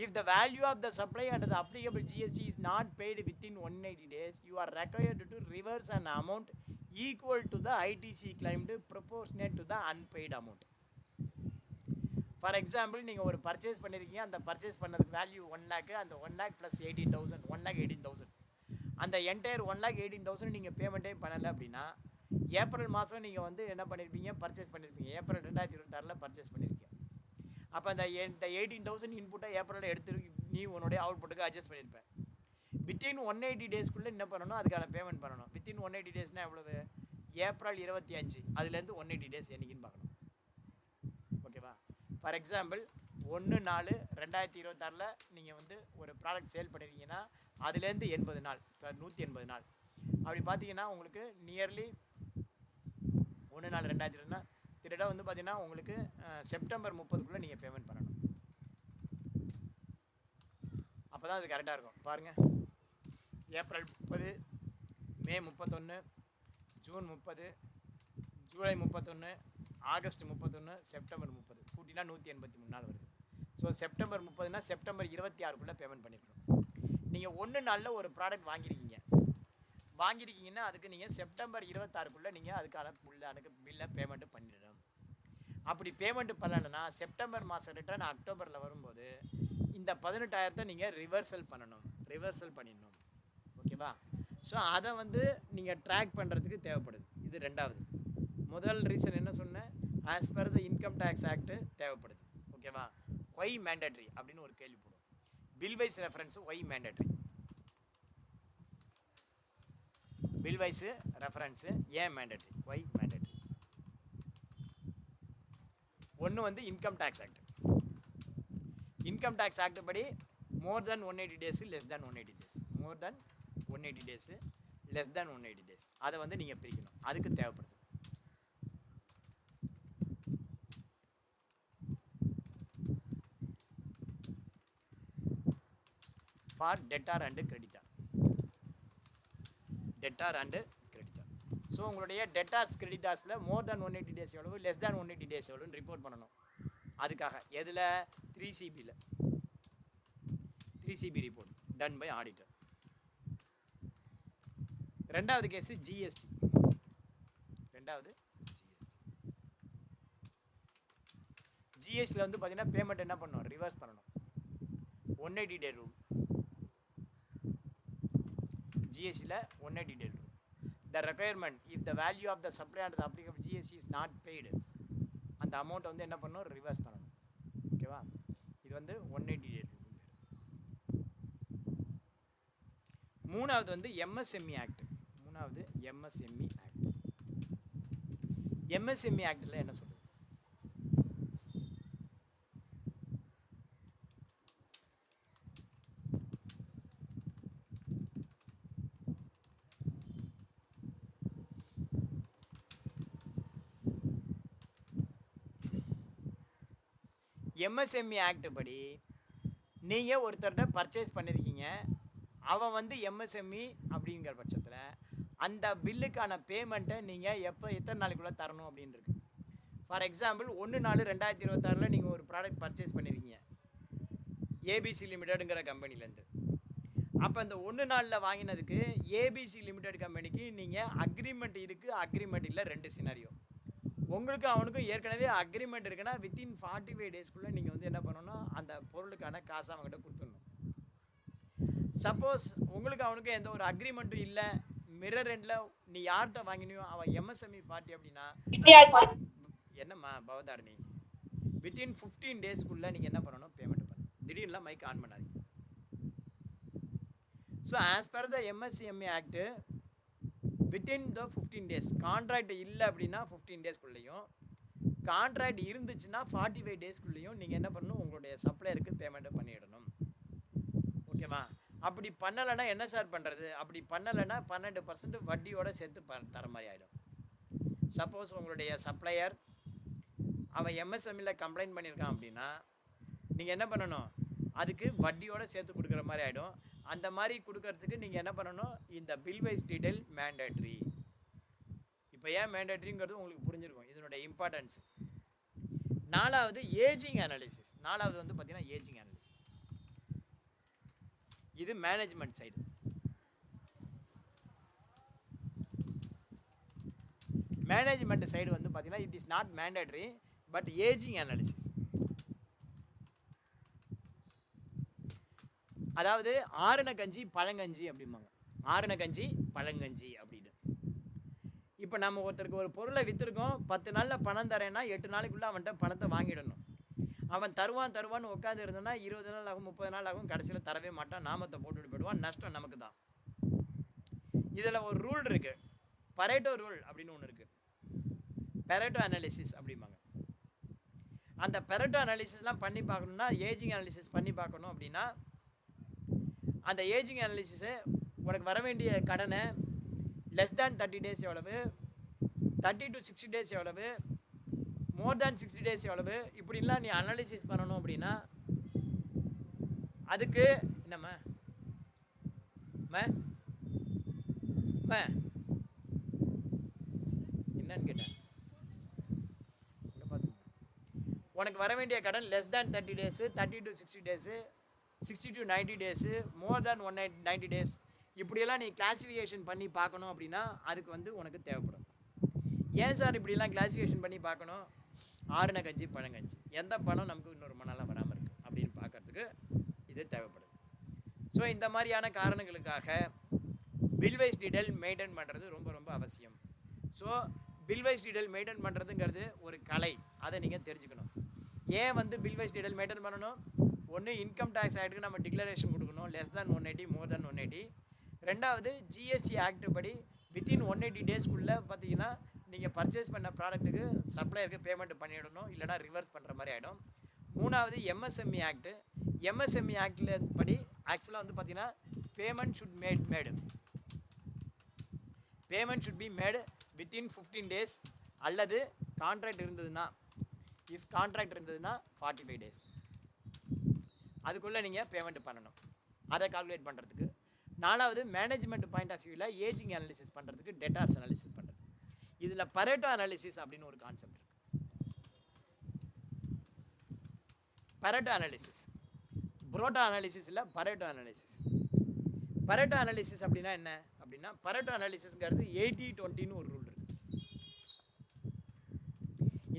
If the value of the supply under the applicable GST is not paid within 180 days, you are required to reverse an amount equal to the ITC claimed proportionate to the unpaid amount. For example, நீங்கள் ஒரு purchase பண்ணியிருக்கீங்க, அந்த purchase பண்ணதுக்கு value 1 lakh, அந்த 1 lakh + 18,000, 1,18,000, அந்த entire 1,18,000 நீங்கள் பேமெண்ட்டே பண்ணலை அப்படின்னா, ஏப்ரல் மாதம் நீங்கள் வந்து என்ன பண்ணியிருப்பீங்க, பர்ச்சேஸ் பண்ணியிருப்பீங்க. ஏப்ரல் 2026 பர்ச்சேஸ் பண்ணியிருக்கீங்க. அப்போ அந்த 18,000 இன்புட்டை ஏப்ரலில் எடுத்து நீ உன்னுடைய அவுட்புட்டுக்கு அட்ஜஸ்ட் பண்ணியிருப்பேன். வித்தின் 180 டேஸ்க்குள்ளே என்ன பண்ணணும், அதுக்கான பேமெண்ட் பண்ணணும். வித்தின் 180 டேஸ்னால் எவ்வளவு, ஏப்ரல் 25, அதுலேருந்து 180 டேஸ் என்றைக்குன்னு பார்க்கணும். ஓகேவா? ஃபார் எக்ஸாம்பிள் 1/4/2026 நீங்கள் வந்து ஒரு ப்ராடக்ட் சேல் பண்ணியிருக்கீங்கன்னா, அதுலேருந்து 80 நாள், 180 நாள் அப்படி பார்த்தீங்கன்னா உங்களுக்கு நியர்லி 1/4/2026 கிட்டத்தட்ட வந்து பார்த்தீங்கன்னா உங்களுக்கு செப்டம்பர் 30க்குள்ளே நீங்கள் பேமெண்ட் பண்ணணும். அப்போ தான் அது கரெக்டாக இருக்கும். பாருங்கள், ஏப்ரல் 30, மே 31, ஜூன் 30, ஜூலை 31, ஆகஸ்ட் 31, செப்டம்பர் 30, கூட்டினா 183 நாள் வருது. ஸோ செப்டம்பர் 30னா செப்டம்பர் 26க்குள்ளே பேமெண்ட் பண்ணிருக்கணும். நீங்கள் 1 நாளில் ஒரு ப்ராடக்ட் வாங்கியிருக்கீங்கன்னா அதுக்கு நீங்கள் செப்டம்பர் 26க்குள்ளே நீங்கள் அதுக்கு பில்லை பேமெண்ட்டு பண்ணிடணும். அப்படி பேமெண்ட் பண்ணலைன்னா செப்டம்பர் மாதம் ரிட்டர்ன் அக்டோபரில் வரும்போது இந்த 18,000 நீங்கள் ரிவர்சல் பண்ணிடணும். ஓகேவா? ஸோ அதை வந்து நீங்கள் ட்ராக் பண்ணுறதுக்கு தேவைப்படுது. இது ரெண்டாவது. முதல் ரீசன் என்ன சொன்னேன்? As per the income tax act தேவைப்படுது. ஓகேவா? ஒய் மேண்டட்ரி அப்படின்னு ஒரு கேள்வி போடும். Bill wise reference why mandatory, bill wise reference ஏன் மேண்டட்ரி, ஒய் மேண்டட்ரி. ஒன்று வந்து income tax act. Income tax act படி more than 180 days, less than 180 days. More than 180 days, less than 180 days. அதை வந்து நீங்கள் பிரிக்கணும். அதுக்கு தேவைப்படுது. For debtor and creditor. Debtor and creditor. So உங்களுடைய டெட்டார்ஸ் கிரெடிட்டார்ஸில் மோர் தென் 180 டேஸ் எவ்வளவு, லெஸ் தென் 180 டேஸ் எவ்வளோன்னு ரிப்போர்ட் பண்ணணும். அதுக்காக எதில்? 3CBயில் 3CB report done by auditor. ரெண்டாவது கேஸு ஜிஎஸ்டி. ஜிஎஸ்டியில் வந்து பார்த்தீங்கன்னா பேமெண்ட் என்ன பண்ணணும்? ரிவர்ஸ் பண்ணணும். 180 day rule. GST 180 day rule. The requirement, if the value of the supply under the applicable GST is not paid, அந்த அமௌண்ட் வந்து என்ன பண்ணணும்? ரிவர்ஸ் பண்ணணும். ஓகேவா? இது வந்து 180 day rule. மூணாவது வந்து MSME ஆக்ட். MSME ஆக்டில் என்ன சொல்லுது? MSME ஆக்ட் படி நீங்கள் ஒருத்தர்கிட்ட பர்ச்சேஸ் பண்ணியிருக்கீங்க, அவன் வந்து MSME அப்படிங்கிற பட்சத்தில் அந்த பில்லுக்கான பேமெண்ட்டை நீங்கள் எத்தனை நாளைக்குள்ளே தரணும் அப்படின்னு இருக்கு. ஃபார் எக்ஸாம்பிள் 1/4/2026 நீங்கள் ஒரு ப்ராடக்ட் பர்ச்சேஸ் பண்ணியிருக்கீங்க ABC லிமிடெடுங்கிற கம்பெனிலேருந்து. அப்போ அந்த 1 வாங்கினதுக்கு ABC லிமிடெட் கம்பெனிக்கு நீங்கள் அக்ரிமெண்ட் இருக்குது, அக்ரிமெண்ட் இல்லை, 2 சினாரியோ. உங்களுக்கு அவனுக்கும் ஏற்கனவே அக்ரிமெண்ட் இருக்குன்னா வித்தின் 45 டேஸ்க்குள்ளே நீங்கள் வந்து என்ன பண்ணணும்? அந்த பொருளுக்கான காசை அவங்ககிட்ட கொடுத்துடணும். சப்போஸ் உங்களுக்கு அவனுக்கும் எந்த ஒரு அக்ரிமெண்ட்டும் இல்லை, மிரர் எண்டில் நீ யார்கிட்ட வாங்கினியோ அவன் MSME பார்ட்டி அப்படின்னா என்னம்மா பவதாரணி, வித்தின் 15 டேஸ்க்குள்ளே நீங்கள் என்ன பண்ணணும்? பேமெண்ட் பண்ணணும். திடீர்னுலாம் மைக் ஆன் பண்ணாதீங்க. So as per the MSME act within the 15 days, contract இல்லை அப்படின்னா 15 டேஸ்க்குள்ளேயும், கான்ட்ராக்ட் இருந்துச்சுன்னா 45 டேஸ்க்குள்ளேயும் நீங்கள் என்ன பண்ணணும்? உங்களுடைய சப்ளையருக்கு பேமெண்ட்டை பண்ணிடணும். ஓகேவா? அப்படி பண்ணலைன்னா என்ன சார் பண்ணுறது? அப்படி பண்ணலைன்னா 12% வட்டியோடு சேர்த்து தர மாதிரி ஆகிடும். சப்போஸ் உங்களுடைய சப்ளையர் அவன் MSMEல கம்ப்ளைண்ட் பண்ணியிருக்கான் அப்படின்னா நீங்கள் என்ன பண்ணணும்? அதுக்கு வட்டியோடு சேர்த்து கொடுக்குற மாதிரி ஆகிடும். அந்த மாதிரி கொடுக்கறதுக்கு நீங்கள் என்ன பண்ணணும்? இந்த பில் வைஸ் டீடைல் மேண்டேட்ரி. இப்போ ஏன் மேண்டேட்ரிங்கிறது உங்களுக்கு புரிஞ்சிருக்கும் இதனுடைய இம்பார்ட்டன்ஸ். நாலாவது ஏஜிங் அனாலிசிஸ். நாலாவது வந்து பார்த்தீங்கன்னா ஏஜிங் அனாலிசிஸ். இது மேனேஜ்மெண்ட் சைடு. மேனேஜ்மெண்ட் சைடு வந்து பார்த்தீங்கன்னா it is not mandatory but ageing analysis. அதாவது ஆறுன கஞ்சி பழங்கஞ்சி அப்படிம்பாங்க. ஆறுன கஞ்சி பழங்கஞ்சி அப்படின்னு. இப்போ நம்ம ஒருத்தருக்கு ஒரு பொருளை விற்றுருக்கோம், 10 நாளில் பணம் தரேன்னா 8 நாளைக்குள்ளே அவன்கிட்ட பணத்தை வாங்கிடணும். அவன் தருவான்னு உட்காந்து இருந்தோன்னா 20 நாள் ஆகும், 30 நாள் ஆகும், கடைசியில் தரவே மாட்டான், நாமத்தை போட்டுட்டு போயிடுவான், நஷ்டம் நமக்கு தான். இதில் ஒரு ரூல் இருக்குது, பரேட்டோ ரூல் அப்படின்னு ஒன்று இருக்குது. பெரேட்டோ அனாலிசிஸ் அப்படிம்பாங்க. அந்த பெரேட்டோ அனாலிசிஸ்லாம் பண்ணி பார்க்கணுன்னா, ஏஜிங் அனாலிசிஸ் பண்ணி பார்க்கணும் அப்படின்னா, அந்த ஏஜிங் அனாலிசிஸு உனக்கு வர வேண்டிய கடனை லெஸ் தேன் 30 டேஸ் எவ்வளவு, 30 to 60 டேஸ் எவ்வளவு, மோர் தேன் 60 டேஸ் எவ்வளவு, இப்படிலாம் நீ அனாலிசிஸ் பண்ணணும் அப்படின்னா அதுக்கு என்னம்மா என்னன்னு கேட்டேன். உனக்கு வர வேண்டிய கடன் less than 30 days, 30 to 60 days, 60 to 90 days, more than 190 days, இப்படியெல்லாம் நீ கிளாஸிஃபிகேஷன் பண்ணி பார்க்கணும் அப்படின்னா அதுக்கு வந்து உனக்கு தேவைப்படும். ஏன் சார் இப்படிலாம் கிளாஸிஃபிகேஷன் பண்ணி பார்க்கணும்? ஆறுன கஞ்சி பழங்கஞ்சி, எந்த பழம் நமக்கு இன்னும் ரொம்ப நாளாக வராமல் இருக்குது அப்படின்னு பார்க்கறதுக்கு இது தேவைப்படுது. ஸோ இந்த மாதிரியான காரணங்களுக்காக பில்வைஸ் டீடைல் மெயின்டைன் பண்ணுறது ரொம்ப ரொம்ப அவசியம். ஸோ பில்வைஸ் டீடைல் மெயின்டைன் பண்ணுறதுங்கிறது ஒரு கலை, அதை நீங்கள் தெரிஞ்சுக்கணும். ஏன் வந்து பில்வைஸ் டீடைல் மெயின்டைன் பண்ணணும்? ஒன்று, இன்கம் டேக்ஸ் ஆக்டுக்கு நம்ம டிக்ளரேஷன் கொடுக்கணும், less than 180 more than 180. ரெண்டாவது, ஜிஎஸ்டி ஆக்ட் படி வித்தின் 180 டேஸ்க்குள்ளே பார்த்தீங்கன்னா நீங்கள் பர்ச்சேஸ் பண்ண ப்ராடக்ட்டுக்கு சப்ளையருக்கு பேமெண்ட் பண்ணிவிடணும், இல்லைனா ரிவர்ஸ் பண்ணுற மாதிரி ஆகிடும். மூணாவது, எம்எஸ்எம்இ ஆக்டு. எம்எஸ்எம்இ ஆக்டில் படி ஆக்சுவலாக வந்து பார்த்தீங்கன்னா payment should be Medu within 15 days அல்லது கான்ட்ராக்ட் இருந்ததுன்னா 45 days அதுக்குள்ளே நீங்கள் பேமெண்ட் பண்ணணும். அதை கால்குலேட் பண்ணுறதுக்கு. நாலாவது, மேனேஜ்மெண்ட் பாயிண்ட் ஆஃப் வியூவில் ஏஜிங் அனாலிசிஸ் பண்ணுறதுக்கு டேட்டாஸ் அனாலிசிஸ் பண்ணுறது. இதில் பரேட்டோ அனாலிசிஸ் அப்படின்னு ஒரு கான்செப்ட் இருக்குது. பரேட்டோ அனாலிசிஸ், புரோட்டோ அனாலிசிஸ் இல்லை, பரேட்டோ அனாலிசிஸ். பரேட்டோ அனாலிசிஸ் அப்படின்னா என்ன அப்படின்னா, பரேட்டோ அனாலிசிஸ்ங்கிறது 80-20ன்னு ஒரு ரூல் இருக்குது.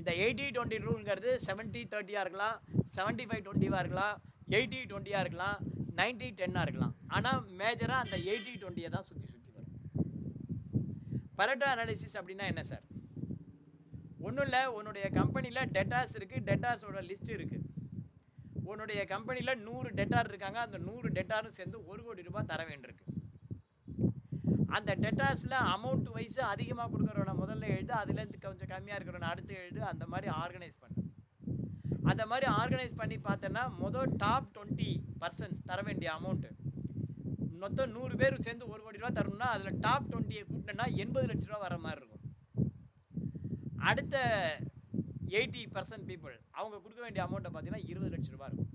இந்த 80-20 ரூல்ங்கிறது 70-30 இருக்கலாம், 75-20 இருக்கலாம், 80-20 இருக்கலாம், 90-10 இருக்கலாம். ஆனால் மேஜராக அந்த 80-20 தான் சுற்றி வரும். பரேட்டோ அனாலிசிஸ் அப்படின்னா என்ன சார்? ஒன்றும் இல்லை, உன்னுடைய கம்பெனியில் டெட்டாஸ் இருக்குது, டெட்டாஸோட லிஸ்ட் இருக்குது. உன்னுடைய கம்பெனியில் 100 டெட்டார் இருக்காங்க, அந்த 100 டெட்டாரும் சேர்ந்து 1 கோடி ரூபாய் தர வேண்டியிருக்கு. அந்த டெட்டாஸில் அமௌண்ட் வைஸ் அதிகமாக கொடுக்குறவனை முதல்ல எழுது, அதுலேருந்து கொஞ்சம் கம்மியாக இருக்கிறவனை அடுத்து எழுது, அந்த மாதிரி ஆர்கனைஸ் பண்ணு. அந்த மாதிரி ஆர்கனைஸ் பண்ணி பார்த்தோன்னா டாப் 20% தர வேண்டிய அமௌண்ட்டு மொத்தம் 100 பேர் சேர்ந்து 1 கோடி ரூபா தரணும்னா அதில் டாப் 20 கூட்டினா 80 லட்ச ரூபா வர மாதிரி இருக்கும். அடுத்த 80% பீப்புள் அவங்க கொடுக்க வேண்டிய அமௌண்ட்டை பார்த்தீங்கன்னா 20 லட்ச ரூபா இருக்கும்.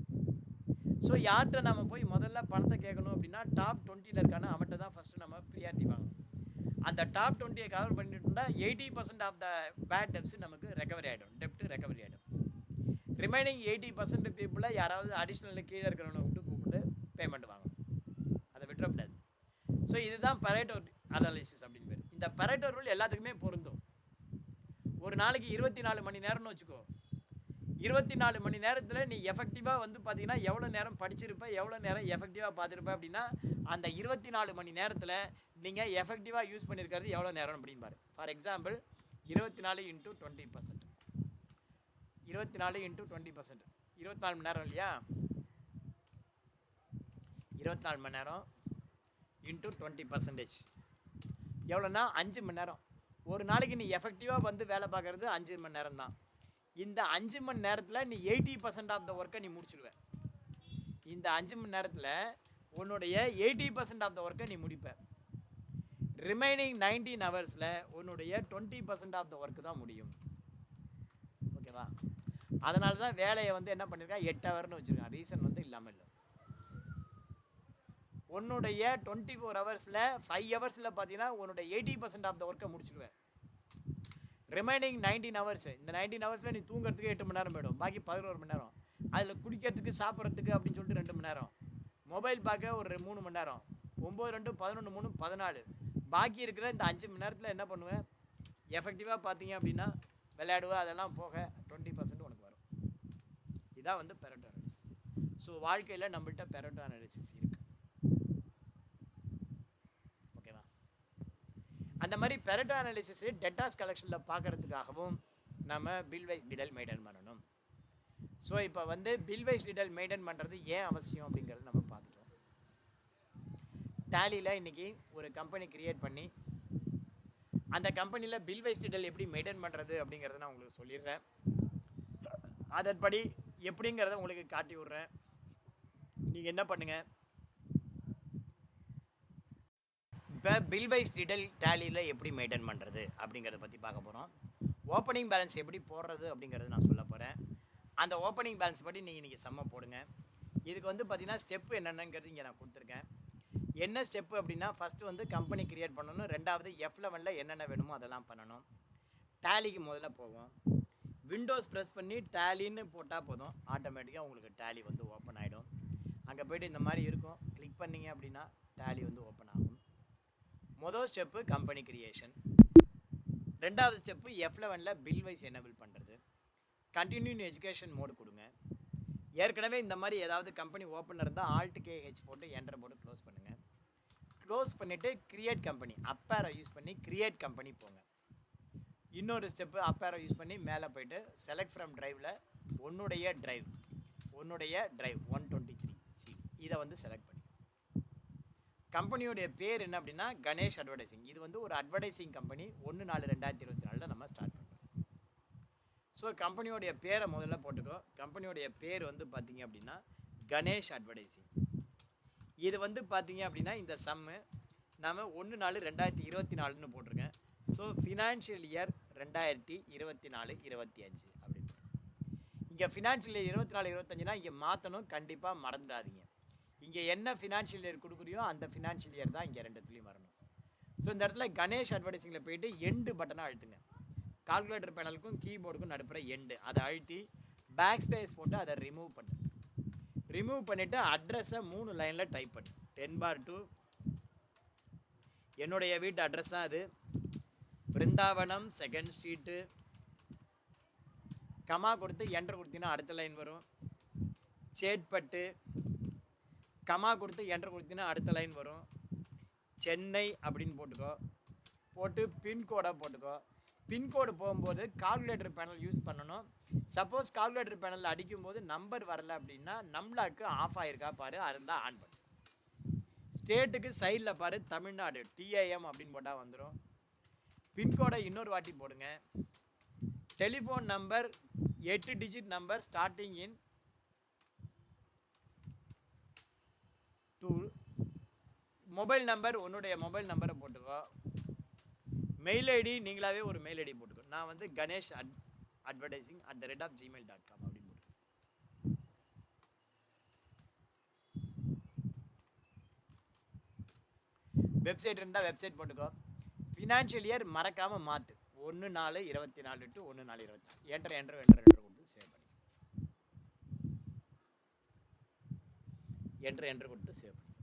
ஸோ யார்கிட்ட நம்ம போய் முதல்ல பணத்தை கேட்கணும் அப்படின்னா டாப் 20ல் இருக்கான அவன்கிட்ட தான் ஃபஸ்ட்டு நம்ம ப்ரியாரிட்டி வாங்கணும். அந்த டாப் 20 கவர் பண்ணிட்டோம்னா 80% ஆஃப் த பேட் டெப்ஸ் நமக்கு ரெக்கவரி ஆகிடும், டெப்ட் ரெக்கவரி ஆகிடும். ரிமைனிங் 80% பீப்புளை யாராவது அடிஷ்னல் கீழே இருக்கிறவனை கூப்பிட்டு பேமெண்ட் வாங்கணும், அதை விட்டுறக்கூடாது. ஸோ இதுதான் பரேட்டோ அனாலிசிஸ் அப்படின்னு பேர். இந்த பரேட்டோ ரூல் எல்லாத்துக்குமே பொருந்தும். ஒரு நாளைக்கு 24 மணி நேரம்னு வச்சுக்கோ. 24 மணி நேரத்தில் நீ எஃபெக்டிவாக வந்து பார்த்தீங்கன்னா எவ்வளோ நேரம் படிச்சிருப்ப, எவ்வளோ நேரம் எஃபெக்டிவாக பார்த்துருப்ப அப்படின்னா அந்த 24 மணி நேரத்தில் நீங்கள் எஃபெக்டிவாக யூஸ் பண்ணியிருக்கிறது எவ்வளோ நேரம் அப்படின்னு பாரு. ஃபார் எக்ஸாம்பிள் 24 × 20%, 24 × 20%, 24 மணி நேரம் இல்லையா? 24 மணி நேரம் இன்ட்டு 20% எவ்வளோன்னா 5 மணி நேரம். ஒரு நாளைக்கு நீ எஃபெக்டிவாக வந்து வேலை பார்க்குறது 5 மணி நேரம் தான். இந்த 5 மணி நேரத்தில் நீ 80% ஆஃப் த ஒர்க்கை நீ முடிச்சுடுவ. இந்த 5 மணி நேரத்தில் உன்னுடைய 80% ஆஃப் த ஒர்க்கை நீ முடிப்ப. ரிமைனிங் 19 ஹவர்ஸில் உன்னுடைய 20% ஆஃப் த ஒர்க்கு தான் முடியும். ஓகேவா? அதனால தான் வேலையை வந்து என்ன பண்ணியிருக்கா 8 ஹவர்னு வச்சுருக்கான். ரீசன் வந்து இல்லாமல் இல்லை. உன்னுடைய 24 ஹவர்ஸில் 5 ஹவர்ஸில் பார்த்தீங்கன்னா உன்னுடைய 80% ஆஃப் த ஒர்க்கை முடிச்சுடுவேன். ரிமைனிங் 19 ஹவர்ஸ், இந்த 19 ஹவர்ஸில் நீ தூங்குறதுக்கு 8 மணி நேரம் போயிடும், பாக்கி 11 மணி நேரம். அதில் குடிக்கிறதுக்கு சாப்பிட்றதுக்கு அப்படின்னு சொல்லிட்டு 2 மணி நேரம், மொபைல் பார்க்க ஒரு 3 மணி நேரம், 9 2 11 3 14. பாக்கி இருக்கிற இந்த 5 மணி நேரத்தில் என்ன பண்ணுவேன்? எஃபெக்டிவாக பார்த்தீங்க அப்படின்னா விளையாடுவேன். அதெல்லாம் போக 20% உனக்கு வரும். இதான் வந்து பெரட்டோ அனாலிசிஸ். ஸோ வாழ்க்கையில் நம்மள்கிட்ட பெரட்டோ அனாலிசிஸ் இருக்குது. ஓகேவா? அந்த மாதிரி பெரட்டோ அனாலிசிஸ் டெட்டாஸ் கலெக்ஷனில் பார்க்குறதுக்காகவும் நம்ம பில் வைஸ் டீடைல் மெயின்டைன் பண்ணணும். ஸோ இப்போ வந்து பில் வைஸ் டீடைல் மெயின்டைன் பண்ணுறது ஏன் அவசியம் அப்படிங்கிறது நம்ம பார்த்துட்டோம். டேலியில் இன்றைக்கி ஒரு கம்பெனி க்ரியேட் பண்ணி அந்த கம்பெனியில் பில் வைஸ் டீடைல் எப்படி மெயின்டைன் பண்ணுறது அப்படிங்கிறத நான் உங்களுக்கு சொல்லிடுறேன். அதன்படி எப்படிங்கிறத உங்களுக்கு காட்டி விட்றேன். நீங்கள் என்ன பண்ணுங்கள், இப்போ பில் வைஸ் டீடைல் டேலியில் எப்படி மெயின்டைன் பண்ணுறது அப்படிங்கிறத பற்றி பார்க்க போகிறோம். ஓப்பனிங் பேலன்ஸ் எப்படி போடுறது அப்படிங்கிறது நான் சொல்ல போகிறேன். அந்த ஓப்பனிங் பேலன்ஸ் படி நீங்கள் இன்றைக்கி செம்ம போடுங்க. இதுக்கு வந்து பார்த்திங்கன்னா ஸ்டெப்பு என்னென்னங்கிறது இங்கே நான் கொடுத்துருக்கேன். என்ன ஸ்டெப்பு அப்படின்னா, ஃபஸ்ட்டு வந்து கம்பெனி க்ரியேட் பண்ணணும். ரெண்டாவது F11 என்னென்ன வேணுமோ அதெல்லாம் பண்ணணும். டேலிக்கு முதல்ல போகும். விண்டோஸ் ப்ரெஸ் பண்ணி டேலின்னு போட்டால் போதும், ஆட்டோமேட்டிக்காக உங்களுக்கு டேலி வந்து ஓப்பன் ஆகிடும். அங்கே போய்ட்டு இந்த மாதிரி இருக்கும், கிளிக் பண்ணிங்க அப்படின்னா டேலி வந்து ஓப்பன் ஆகும். மொதல் ஸ்டெப்பு கம்பெனி க்ரியேஷன். ரெண்டாவது step F11 bill wise enable பண்ணுறது. கண்டினியூ எஜுகேஷன் மோடு கொடுங்க. ஏற்கனவே இந்த மாதிரி ஏதாவது கம்பெனி ஓப்பன் இருந்தால் ஆல்ட் கேஹெச் போட்டு என்டர் போட்டு க்ளோஸ் பண்ணுங்கள். க்ளோஸ் பண்ணிவிட்டு கிரியேட் கம்பெனி அப்பேரை யூஸ் பண்ணி கிரியேட் கம்பெனி போங்க. இன்னொரு ஸ்டெப்பு அப்பேரை யூஸ் பண்ணி மேலே போய்ட்டு செலக்ட் ஃப்ரம் ட்ரைவில் உன்னுடைய ட்ரைவ் 123C இதை வந்து செலக்ட் பண்ணி கம்பெனியோடைய பேர் என்ன அப்படின்னா கணேஷ் அட்வர்டைசிங். இது வந்து ஒரு அட்வர்டைசிங் கம்பெனி. 1/4/2024 நம்ம ஸ்டார்ட் பண்ணுறோம். ஸோ கம்பெனியோடைய பேரை முதல்ல போட்டுக்கோ. கம்பெனியோடைய பேர் வந்து பார்த்தீங்க அப்படின்னா கணேஷ் அட்வர்டைசிங். இது வந்து பார்த்தீங்க அப்படின்னா இந்த சம்மு நாம் 1/4/2024 போட்டிருக்கேன். ஸோ ஃபினான்ஷியல் இயர் 2024-25 அப்படின்னு. இங்கே ஃபினான்ஷியல் இயர் 24-25னா இங்கே மாற்றணும், கண்டிப்பாக மறந்துடாதீங்க. இங்கே என்ன ஃபினான்ஷியல் இயர் கொடுக்குறியோ அந்த ஃபினான்ஷியல் இயர் தான் இங்கே ரெண்டுத்துலேயும் வரணும். ஸோ இந்த இடத்துல கணேஷ் அட்வர்டைசிங்கில் போயிட்டு எண்டு பட்டனை அழுத்துங்க. கால்குலேட்டர் பேனலுக்கும் கீபோர்டுக்கும் நடுப்புற எண்டு அதை அழுத்தி பேக் ஸ்பேஸ் போட்டு அதை ரிமூவ் பண்ணு. ரிமூவ் பண்ணிவிட்டு அட்ரஸை 3 லைனில் டைப் பண்ணு. 10/2 என்னுடைய வீட்டு அட்ரஸ் தான் அது. Brindavanam 2nd street. கமா கொடுத்து என்டர் கொடுத்தீங்கன்னா அடுத்த லைன் வரும். சேட்பட்டு. கமா கொடுத்து என்டர் கொடுத்தீங்கன்னா அடுத்த லைன் வரும். சென்னை அப்படின்னு போட்டுக்கோ. போட்டு பின்கோடை போட்டுக்கோ. பின்கோடு போகும்போது கால்குலேட்டர் பேனல் யூஸ் பண்ணணும். சப்போஸ் கால்குலேட்டர் பேனலில் அடிக்கும்போது நம்பர் வரல அப்படின்னா நம்லாக்கு ஆஃப் ஆகிருக்கா பாரு, அது இருந்தால் ஆன் பண்ணு. ஸ்டேட்டுக்கு சைடில் பாரு தமிழ்நாடு TIM அப்படின்னு போட்டால் வந்துடும். பின்கோடை இன்னொரு வாட்டி போடுங்க. Telephone number 8 digit number starting இன் 2. மொபைல் நம்பர் உன்னுடைய மொபைல் நம்பரை போட்டுக்கோ. மெயில் ஐடி நீங்களாவே ஒரு மெயில் ஐடி போட்டுக்கோ. நான் வந்து கணேஷ் advertising@gmail.com அப்படின்னு போட்டு. வெப்சைட் இருந்தால் வெப்சைட் போட்டுக்கோ. ஃபினான்ஷியல் இயர் மறக்காமல் மாற்று. 1/4/24 to 1/4/24. என்டர் கொடுத்து சேவ் பண்ணி என்டர் கொடுத்து சேவ் பண்ணி.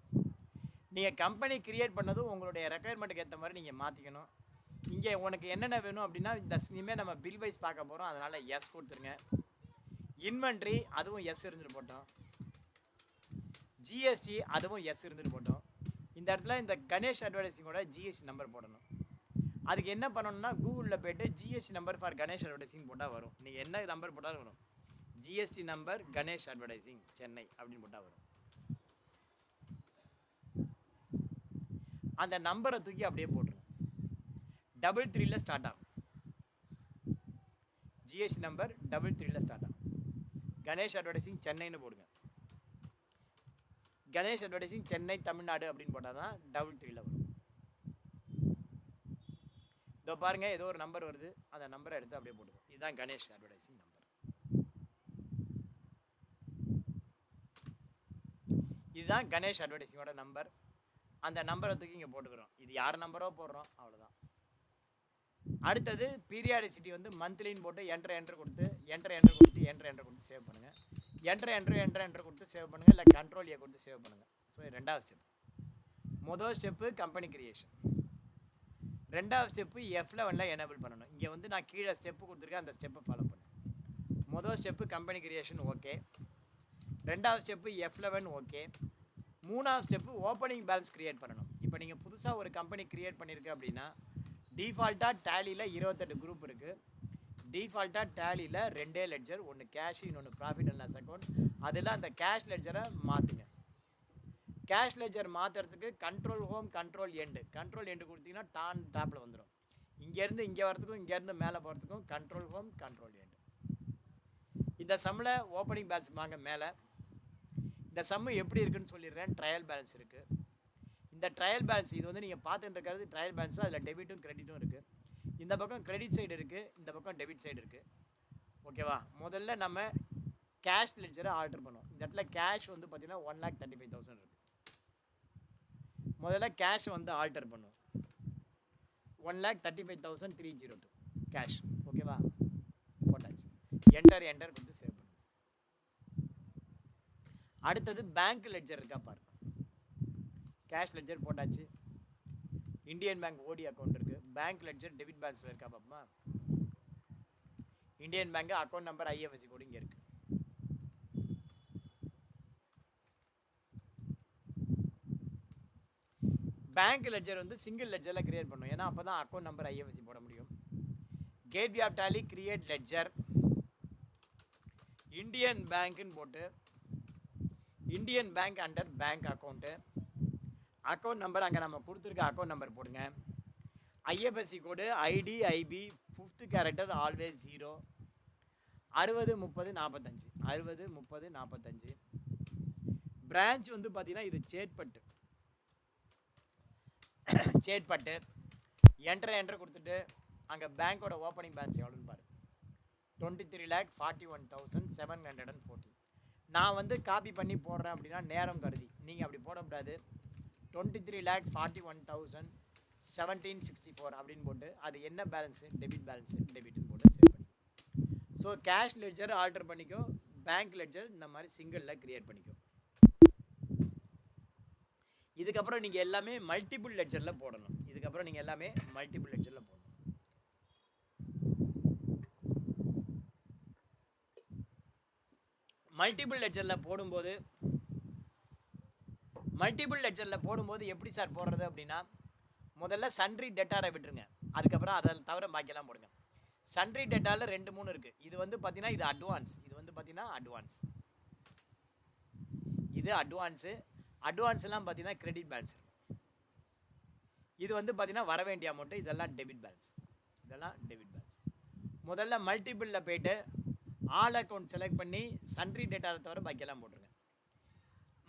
நீங்கள் கம்பெனி கிரியேட் பண்ணதும் உங்களுடைய ரெக்குயர்மெண்ட்டுக்கு ஏற்ற மாதிரி நீங்கள் மாற்றிக்கணும். இங்கே உனக்கு என்னென்ன வேணும் அப்படின்னா இந்த இனிமேல் நம்ம பில் வைஸ் பார்க்க போகிறோம், அதனால் எஸ் கொடுத்துருங்க. இன்வென்ட்ரி அதுவும் எஸ் இருந்துட்டு போட்டோம். ஜிஎஸ்டி அதுவும் எஸ் இருந்துட்டு போட்டோம். இந்த இடத்துல இந்த கணேஷ் அட்வர்டைசிங்கோட ஜிஎஸ்டி நம்பர் போடணும். அதுக்கு என்ன பண்ணணும்னா கூகுளில் போய்ட்டு GST number for Ganesh advertising போட்டால் வரும். நீங்கள் என்ன நம்பர் போட்டாலும் வரும். GST number Ganesh advertising Chennai அப்படின்னு போட்டால் வரும். அந்த நம்பரை தூக்கி அப்படியே போட்டுருங்க. 33 ஸ்டார்ட் ஆகும். ஜிஎஸ்டி நம்பர் 33 ஸ்டார்ட் ஆகும். கணேஷ் அட்வர்டைசிங் சென்னைன்னு போடுங்க. கணேஷ் அட்வர்டைசிங் சென்னை தமிழ்நாடு அப்படின்னு போட்டால் தான் 33 வரும். இதோ பாருங்க, ஏதோ ஒரு நம்பர் வருது, அந்த நம்பரை எடுத்து அப்படியே போட்டுக்கோ. இதுதான் கணேஷ் அட்வர்டைசிங் நம்பர். இதுதான் கணேஷ் அட்வர்டைசிங்கோட நம்பர். அந்த நம்பரை தூக்கி இங்கே போட்டுக்கிறோம். இது யார் நம்பரோ போடுறோம், அவ்வளோதான். அடுத்தது பீரியாடிசிட்டி வந்து மந்த்லின்னு போட்டு என்டர் கொடுத்து சேவ் பண்ணுங்கள். என்டர் கொடுத்து சேவ் பண்ணுங்கள், இல்லை கண்ட்ரோல் ஏ கொடுத்து சேவ் பண்ணுங்கள். ஸோ இது 2வது ஸ்டெப். முதல் ஸ்டெப்பு கம்பெனி கிரியேஷன். 2வது ஸ்டெப்பு F11 எனேபிள் பண்ணணும். இங்கே வந்து நான் கீழே ஸ்டெப்பு கொடுத்துருக்கேன், அந்த ஸ்டெப்பை ஃபாலோ பண்ணு. முதல் ஸ்டெப்பு கம்பெனி கிரியேஷன் ஓகே. 2வது ஸ்டெப்பு F11 ஓகே. 3வது ஸ்டெப்பு ஓப்பனிங் பேலன்ஸ் கிரியேட் பண்ணணும். இப்போ நீங்கள் புதுசாக ஒரு கம்பெனி கிரியேட் பண்ணியிருக்கு அப்படின்னா டிஃபால்ட்டாக டேலியில் 28 குரூப் இருக்குது. டிஃபால்ட்டாக டேலியில் 2 லெட்ஜர், ஒன்று கேஷ், இன்னொன்று ப்ராஃபிட் அண்ட் லாஸ் அக்கௌண்ட். அதில் அந்த கேஷ் லெட்ஜரை மாற்றுங்க. கேஷ் லெட்ஜர் மாற்றுறதுக்கு கண்ட்ரோல் ஹோம் கண்ட்ரோல் எண்டு கொடுத்தீங்கன்னா டாப்பில் வந்துடும். இங்கேருந்து இங்கே வரதுக்கும் இங்கேருந்து மேலே போகிறதுக்கும் கண்ட்ரோல் ஹோம் கண்ட்ரோல் எண்டு. இந்த சம்மில் ஓப்பனிங் பேலன்ஸ் வாங்க மேலே. இந்த சம்மு எப்படி இருக்குன்னு சொல்லிடுறேன். ட்ரையல் பேலன்ஸ் இருக்குது. இந்த ட்ரையல் பேலன்ஸ் இது வந்து நீங்கள் பார்த்துட்டு இருக்கிறது ட்ரையல் பேலன்ஸ். அதில் டெபிட்டும் கிரெடிட்டும் இருக்குது. இந்த பக்கம் கிரெடிட் சைடு இருக்குது, இந்த பக்கம் டெபிட் சைடு இருக்குது. ஓகேவா? முதல்ல நம்ம கேஷ் லெட்ஜரை ஆல்டர் பண்ணுவோம். இந்த இடத்துல கேஷ் வந்து பார்த்தீங்கன்னா 1,35,000 இருக்குது. முதல்ல கேஷ் வந்து ஆல்டர் பண்ணுவோம். 1,35,302 கேஷ். ஓகேவா? போட்டாச்சு. என்டர் கொடுத்து சேவ் பண்ணுவோம். அடுத்தது பேங்க் லெட்ஜர் இருக்கா பாருங்க. கேஷ் லெட்ஜர் போட்டாச்சு. இந்தியன் பேங்க் ஓடி அக்கௌண்ட் இருக்குது. பேங்க் லெட்ஜர் டெபிட் பேலன்ஸில் இருக்கா பாப்பா. Indian bank account number IFSC code இங்கே இருக்குது. பேங்க் லெட்ஜர் வந்து சிங்கிள் லெட்ஜரில் கிரியேட் பண்ணும். ஏன்னா அப்போ தான் அக்கௌண்ட் நம்பர் ஐஎஃப்எஸ்சி போட முடியும். Gateway of Tally create ledger Indian பேங்க்னு போட்டு Indian bank under bank account account number அங்கே நம்ம கொடுத்துருக்க அக்கௌண்ட் நம்பர் போடுங்க. IFSC code ID IP 5th character always 0 60 30 45 60 30 45. Branch வந்து பார்த்தீங்கன்னா இது சேட்பட்டு என்ட்ரு கொடுத்துட்டு அங்கே பேங்க்கோட ஓப்பனிங் பேலன்ஸ் எவ்வளோன்னு பாரு. 23,41,714. நான் வந்து காப்பி பண்ணி போடுறேன் அப்படின்னா நேரம் கருதி, நீங்கள் அப்படி போடக்கூடாது. 23,41,1764 அப்படின்னு போட்டு அது என்ன பேலன்ஸு, டெபிட் பேலன்ஸு, டெபிட்னு போட்டு சேவ் பண்ணி. ஸோ கேஷ் லெட்ஜர் ஆல்டர் பண்ணிக்கோ, பேங்க் லெட்ஜர் இந்த மாதிரி சிங்கிளில் க்ரியேட் பண்ணிக்கோ. இதுக்கப்புறம் நீங்கள் எல்லாமே மல்டிபிள் லெட்ஜரில் போடணும். மல்டிபிள் லெட்ஜரில் போடும்போது எப்படி சார் போடுறது அப்படின்னா, முதல்ல சன்ட்ரி டெட்டாரை விட்டுருங்க, அதுக்கப்புறம் அதை தவிர பாக்கியெல்லாம் போடுங்க. சன்ட்ரி டெட்டாவில் 2-3 இருக்குது. இது வந்து பார்த்தீங்கன்னா இது அட்வான்ஸ், இது அட்வான்ஸ்லாம் பார்த்தீங்கன்னா கிரெடிட் பேலன்ஸ். இது வந்து பார்த்தீங்கன்னா வர வேண்டிய அமௌண்ட்டு, இதெல்லாம் டெபிட் பேலன்ஸ். முதல்ல மல்டிபிளில் போய்ட்டு ஆல் அக்கௌண்ட் செலக்ட் பண்ணி சன்ட்ரி டேட்டாவை தவிர பாக்கியெல்லாம் போட்டுருங்க.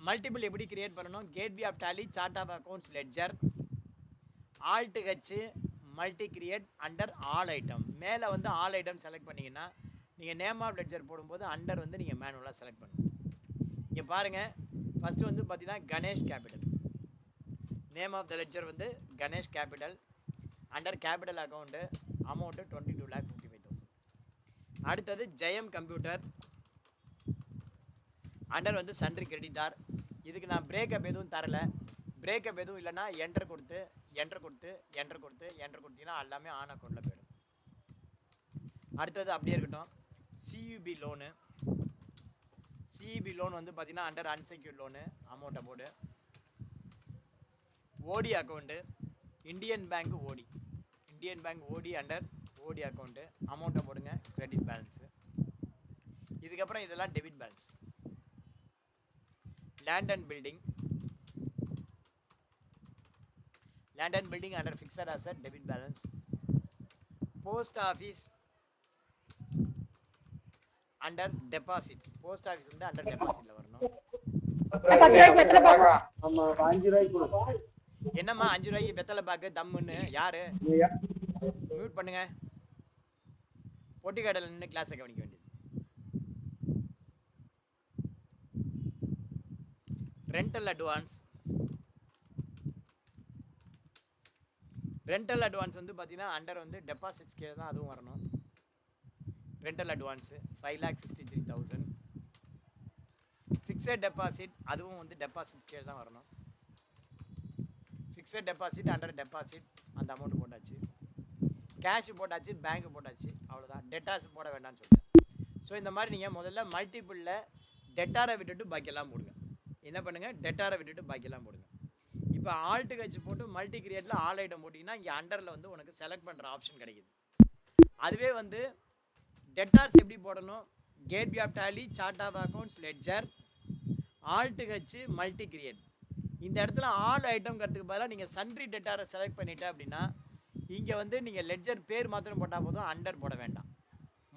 மல்டிபிள் எப்படி கிரியேட் பண்ணணும், gateway of tally chart of accounts ledger alt H multi create under all item. மேலே வந்து ஆல் ஐட்டம் செலக்ட் பண்ணிங்கன்னா நீங்கள் நேம் ஆஃப் லெட்ஜர் போடும்போது அண்டர் வந்து நீங்கள் மேனுவலாக செலக்ட் பண்ணணும். இங்கே பாருங்கள், ஃபஸ்ட்டு வந்து பார்த்தீங்கன்னா Ganesh capital, name of the ledger வந்து Ganesh capital, under capital account amount 22,55,000. அடுத்தது ஜெயம் கம்ப்யூட்டர், அண்டர் வந்து சன்ட்ரி கிரெடிட்டார். இதுக்கு நான் பிரேக்கப் எதுவும் தரலை. பிரேக்கப் எதுவும் இல்லைன்னா என்ட்ரு கொடுத்தீங்கன்னா எல்லாமே ஆன் அக்கௌண்ட்டில் போயிடும். அடுத்தது அப்படியே இருக்கட்டும். சிஇபி லோன் வந்து பார்த்தீங்கன்னா அண்டர் அன்செக்யூர்ட் லோனு அமௌண்ட்டை போடு. ஓடி அக்கௌண்ட்டு இந்தியன் பேங்க் ஓடி அண்டர் ஓடி அக்கௌண்ட்டு அமௌண்ட்டை போடுங்க, கிரெடிட் பேலன்ஸு. இதுக்கப்புறம் இதெல்லாம் debit balance. Land and building under fixed asset debit balance. Post office under deposits, post office வந்து அண்டர் டெபாசிட்டில் வரணும். என்னம்மா 5 ரூபாய்க்கு வெத்தலை பாக்கு தம்முன்னு யாரு மியூட் பண்ணுங்க. பொட்டி கடையில் நின்று கிளாஸை கவனிக்க வேண்டியது. ரெண்டல் அட்வான்ஸ் வந்து பார்த்தீங்கன்னா அண்டர் வந்து டெபாசிட்ஸ் கீழே தான் அதுவும் வரணும். Rental advance 5,63,000. ஃபிக்ஸட் டெபாசிட் அதுவும் வந்து டெபாசிட் கீழே தான் வரணும். ஃபிக்ஸட் டெபாசிட் அண்டர் டெபாசிட் அந்த அமௌண்ட் போட்டாச்சு. கேஷ் போட்டாச்சு, பேங்க் போட்டாச்சு, அவ்வளோதான். டெட்டாஸ் போட வேண்டாம்னு சொல்லிட்டேன். ஸோ இந்த மாதிரி நீங்கள் முதல்ல மல்டிபிளில் டெட்டாரை விட்டுட்டு பாக்கியெல்லாம் போடுங்க. என்ன பண்ணுங்கள், டெட்டாரை விட்டுட்டு பாக்கியெல்லாம் போடுங்க. இப்போ ஆல்ட்டு கட்சி போட்டு மல்டி கிரியேட்டில் ஆல் ஐட்டம் போட்டிங்கன்னா இங்கே அண்டரில் வந்து உனக்கு செலக்ட் பண்ணுற ஆப்ஷன் கிடைக்குது. அதுவே வந்து டெட்டார்ஸ் எப்படி போடணும், gateway of tally chart of accounts ledger alt கட்சி மல்டி கிரியேட். இந்த இடத்துல ஆல் ஐட்டம்ங்கிறதுக்கு பதிலாக நீங்கள் சன்ட்ரி டெட்டாரை செலக்ட் பண்ணிட்டேன் அப்படின்னா இங்கே வந்து நீங்கள் லெட்ஜர் பேர் மாத்திரம் போட்டால் போதும், அண்டர் போட வேண்டாம்.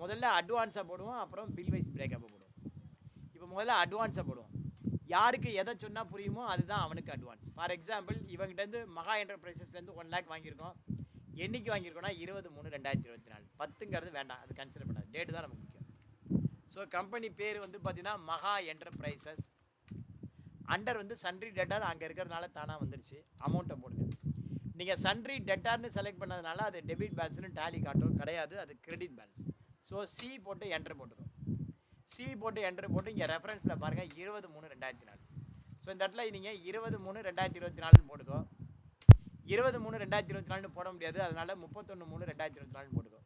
முதல்ல அட்வான்ஸாக போடுவோம், அப்புறம் பில் வைஸ் பிரேக்கப்பை போடுவோம். இப்போ முதல்ல அட்வான்ஸாக போடுவோம். யாருக்கு எதை சொன்னால் புரியுமோ அதுதான் அவனுக்கு அட்வான்ஸ். ஃபார் எக்ஸாம்பிள் இவங்ககிட்டருந்து மகா என்டர்பிரைசஸ்லேருந்து 1 lakh வாங்கியிருக்கோம். என்றைக்கு வாங்கியிருக்கோன்னா 20/3/2024. 10ங்கிறது வேண்டாம், அது கன்சிடர் பண்ணாது, டேட்டு தான் நமக்கு முக்கியம். ஸோ கம்பெனி பேர் வந்து பார்த்தீங்கன்னா மகா என்டர்பிரைசஸ், அண்டர் வந்து சன்ட்ரி டெட்டார் அங்கே இருக்கிறதுனால தானாக வந்துடுச்சு. அமௌண்ட்டை போடுங்க. நீங்கள் சன்ட்ரி டெட்டார்னு செலக்ட் பண்ணதுனால அது டெபிட் பேலன்ஸ்னு டேலி காட்டும் கிடையாது, அது கிரெடிட் பேலன்ஸ். ஸோ சி போட்டு என்ட்ரு போட்டுக்கோம். சி போட்டு என்ட்ரு போட்டு இங்கே ரெஃபரன்ஸில் பாருங்கள் 20/3/2024. ஸோ இந்த இடத்துல நீங்கள் 20/3/2024 போட்டுக்கோ. 20/3/2024 போட முடியாது, அதனால் 31/3/2024 போட்டுக்கோ.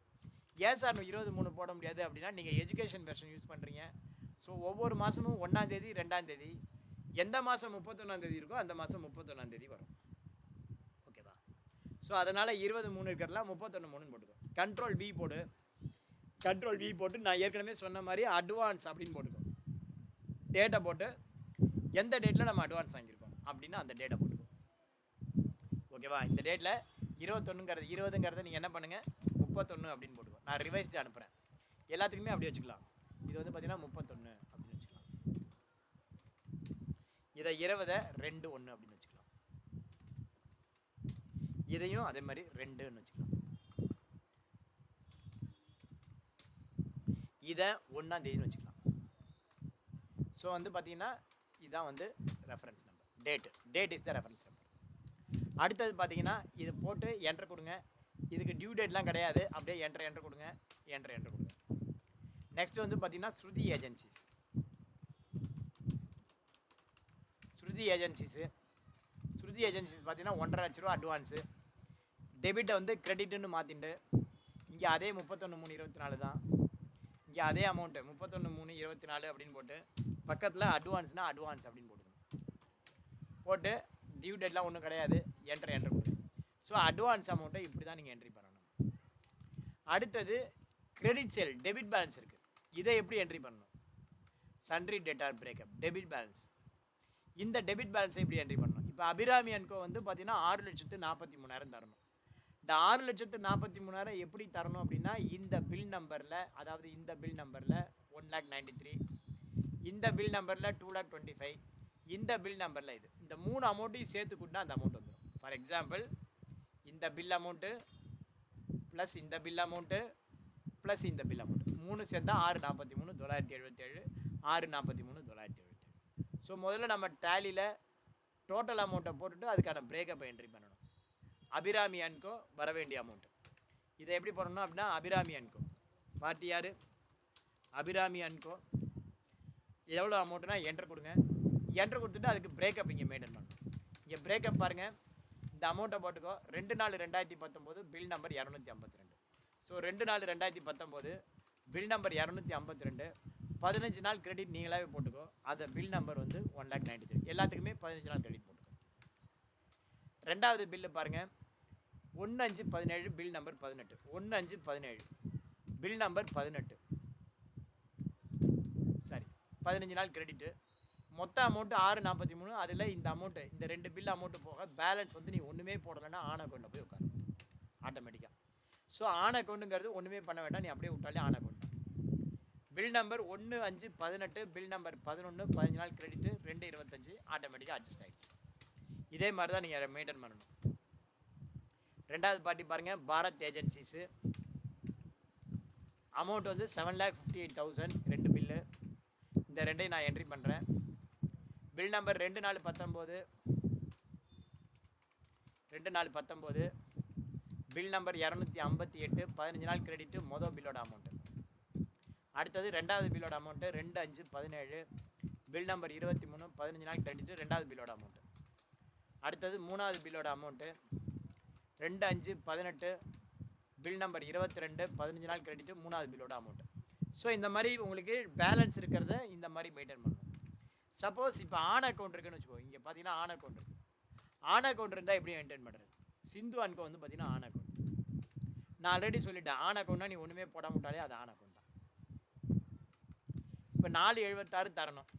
ஏன் சார் 23 போட முடியாது அப்படின்னா நீங்கள் எஜுகேஷன் வெர்ஷன் யூஸ் பண்ணுறீங்க. ஸோ ஒவ்வொரு மாதமும் 1ஆம் தேதி 2ஆம் தேதி எந்த மாதம் 31ஆம் தேதி இருக்கோ அந்த மாதம் 31ஆம் தேதி வரும். ஓகேவா? ஸோ அதனால் 23 இருக்கிறதுலாம் 31 போட்டுக்கோ. கண்ட்ரோல் V போடு. கண்ட்ரோல் V போட்டு நான் ஏற்கனவே சொன்ன மாதிரி அட்வான்ஸ் அப்படின்னு போட்டுக்கோ. டேட்டை போட்டு எந்த டேட்டில் நம்ம அட்வான்ஸ் வாங்கியிருக்கோம் அப்படின்னா அந்த டேட்டை போட்டுக்கோ. ஓகேவா? இந்த டேட்டில் 20ங்கிறத நீங்கள் என்ன பண்ணுங்கள் 31 அப்படின்னு போட்டுக்கோ. நான் ரிவைஸ்டு அனுப்புகிறேன். எல்லாத்துக்குமே அப்படி வச்சுக்கலாம். இது வந்து பார்த்தீங்கன்னா 31 அப்படின்னு வச்சுக்கலாம். இதை 20 2 1 அப்படின்னு வச்சுக்கலாம். இதையும் அதே மாதிரி 2ன்னு வச்சுக்கலாம். இதை 1ஆம் தேதினு வச்சுக்கலாம். ஸோ வந்து பார்த்தீங்கன்னா இதுதான் வந்து reference number. Date is the reference number. அடுத்தது பார்த்தீங்கன்னா இது போட்டு என்ட்ரு கொடுங்க. இதுக்கு டியூ டேட்லாம் கிடையாது. அப்படியே என்ட்ரு கொடுங்க. என்ட்ரு கொடுங்க. நெக்ஸ்ட் வந்து பார்த்தீங்கன்னா ஸ்ருதி ஏஜென்சிஸ். ஸ்ருதி ஏஜென்சிஸ் பார்த்தீங்கன்னா 1.5 லட்ச ரூபா அட்வான்ஸு. டெபிட்டை வந்து கிரெடிட்டுன்னு மாற்றிட்டு இங்கே அதே 31/3/24 தான். இங்கே அதே அமௌண்ட்டு 31/3/24 அப்படின்னு போட்டு பக்கத்தில் அட்வான்ஸ்னால் அட்வான்ஸ் அப்படின்னு போட்டு டியூ டேட்லாம் ஒன்றும் கிடையாது. என்ட்ரு கொடுங்க. ஸோ அட்வான்ஸ் அமௌண்ட்டை இப்படி தான் நீங்கள் என்ட்ரி பண்ணணும். அடுத்தது கிரெடிட் சேல் டெபிட் பேலன்ஸ் இருக்குது. இதை எப்படி என்ட்ரி பண்ணணும்? Sundry debtor breakup debit balance. இந்த டெபிட் பேலன்ஸை எப்படி என்ட்ரி பண்ணணும்? இப்போ அபிராமி அன்கோ வந்து பார்த்தீங்கன்னா 6,43,000 தரணும். இந்த 6,43,000 எப்படி தரணும் அப்படின்னா இந்த பில் நம்பரில், அதாவது இந்த பில் நம்பரில் 1,93,000, இந்த பில் நம்பரில் 2,25,000, இந்த பில் நம்பரில் இந்த 3 அமௌண்ட்டையும் சேர்த்து கூட்டினா அந்த அமௌண்ட் வந்துடும். ஃபார் எக்ஸாம்பிள் இந்த பில் அமௌண்ட்டு ப்ளஸ் இந்த பில் அமௌண்ட்டு ப்ளஸ் இந்த பில் அமௌண்ட் 3 சேர்ந்தா 6,43,977, 6,43,977. ஸோ முதல்ல நம்ம டேலியில் டோட்டல் அமௌண்ட்டை போட்டுட்டு அதுக்கான பிரேக்கப்பை என்ட்ரி பண்ணணும். அபிராமி அன்கோ வர வேண்டிய அமௌண்ட்டு இதை எப்படி பண்ணணும் அப்படின்னா அபிராமி அன்கோ பார்ட்டி யார்? அபிராமி அன்கோ எவ்வளோ அமௌண்ட்டுனா என்ட்ரு கொடுங்க. என்ட்ரு கொடுத்துட்டு அதுக்கு பிரேக்கப் இங்கே மெயின்டைன் பண்ணணும். இங்கே பிரேக்கப் பாருங்கள். இந்த அமௌண்ட்டை போட்டுக்கோ. 2/4/2019 bill number 252. So 2/4/2019 bill number 252. 15 நாள் கிரெடிட் நீங்களாகவே போட்டுக்கோ. அந்த பில் நம்பர் வந்து 1,93,000. எல்லாத்துக்குமே 15 நாள் கிரெடிட் போட்டுக்கோ. ரெண்டாவது பில்லு பாருங்கள். 1/5/17 பில் நம்பர் 18. 1/5/17 bill number 18. சரி, 15 நாள் கிரெடிட்டு. மொத்த அமௌண்ட்டு 6,43. அதில் இந்த அமௌண்ட்டு இந்த 2 பில் அமௌண்ட்டு போக பேலன்ஸ் வந்து நீ ஒன்றுமே போடலைன்னா ஆன் அக்கௌண்ட்டில் போய் உட்காரு ஆட்டோமேட்டிக்காக. ஸோ ஆன் அக்கௌண்ட்டுங்கிறது ஒன்றுமே பண்ண வேண்டாம். நீ அப்படியே விட்டாலே on account. Bill number 1/5/18 bill number 11 15 நாள் கிரெடிட்டு 2/25 ஆட்டோமேட்டிக்காக அட்ஜஸ்ட் ஆகிடுச்சு. இதே மாதிரி தான் நீங்கள் மெயின்டைன் பண்ணணும். ரெண்டாவது பார்ட்டி பாருங்கள். பாரத் ஏஜென்சிஸு அமௌண்ட் வந்து 7,58,000 2 பில்லு. இந்த ரெண்டையும் நான் என்ட்ரி பண்ணுறேன். பில் நம்பர் 2/4/19 2/4/19 பில் நம்பர் 258 15 நாள் கிரெடிட்டு மொதல் பில்லோட அமௌண்ட்டு. அடுத்தது ரெண்டாவது பில்லோட அமௌண்ட்டு 2/5/17 பில் நம்பர் 23 15 நாள் கிரெடிட்டு ரெண்டாவது பில்லோட அமௌண்ட்டு. அடுத்தது மூணாவது பில்லோட அமௌண்ட்டு 2/5/18 பில் நம்பர் 22 15 நாள் கிரெடிட்டு மூணாவது பில்லோட அமௌண்ட்டு. ஸோ இந்த மாதிரி உங்களுக்கு பேலன்ஸ் இருக்கிறத இந்த மாதிரி மெயின்டைன் பண்ணணும். சப்போஸ் இப்போ ஆன் அக்கௌண்ட் இருக்குன்னு வச்சுக்கோ. இங்கே பார்த்தீங்கன்னா ஆன் அக்கௌண்ட் இருக்குது. ஆன் அக்கௌண்ட் இருந்தால் எப்படி மெயின்டைன் பண்ணுறது? சிந்து அன்கோ வந்து பார்த்தீங்கன்னா ஆன் அக்கௌண்ட். நான் ஆல்ரெடி சொல்லிட்டேன். ஆன் அக்கௌண்ட்னா நீ ஒன்றுமே போட விட்டாலே அது ஆன் அக்கௌண்ட் தான். இப்போ 4/76 தரணும்.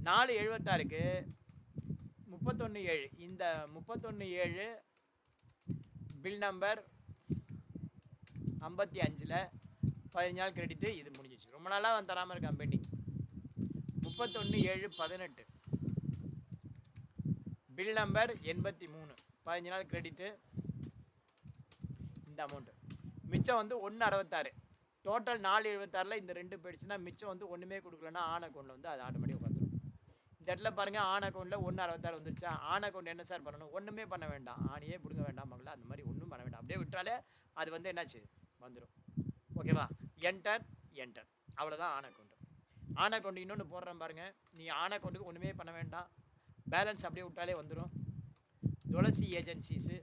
4/76க்கு 31/7 இந்த 31/7 பில் நம்பர் 55ல் 15 நாள் கிரெடிட்டு இது முடிஞ்சிச்சு. ரொம்ப நாளாக வந்து தராமல் இருக்கான் பெண்டிங். 31/7/18 பில் நம்பர் 83 15 நாள் கிரெடிட்டு இந்த அமௌண்ட்டு. மிச்சம் வந்து 1/66. டோட்டல் 4/76ல் இந்த 2 போயிடுச்சுன்னா மிச்சம் வந்து ஒன்றுமே கொடுக்கலன்னா ஆன் அக்கௌண்ட்டில் வந்து அது ஆட்டோமேட்டிக் உட்காந்துரும். இந்த இடத்துல பாருங்கள். ஆன் அக்கௌண்ட்டில் 1/66 வந்துருச்சா? ஆன் அக்கௌண்ட் என்ன சார் பண்ணணும்? ஒன்றுமே பண்ண வேண்டாம். ஆணையே பிடுங்க வேண்டாம் மகளா. அந்த மாதிரி ஒன்றும் பண்ண வேண்டாம். அப்படியே விட்டாலே அது வந்து என்னாச்சு வந்துடும். ஓகேவா? என்டர் அவ்வளோதான் ஆன் அக்கௌண்ட்டு. ஆன் அக்கௌண்ட் இன்னொன்று போடுறேன் பாருங்கள். நீ ஆன் அக்கௌண்ட்டுக்கு ஒன்றுமே பண்ண வேண்டாம். பேலன்ஸ் அப்படியே விட்டாலே வந்துடும். துளசி ஏஜென்சிஸு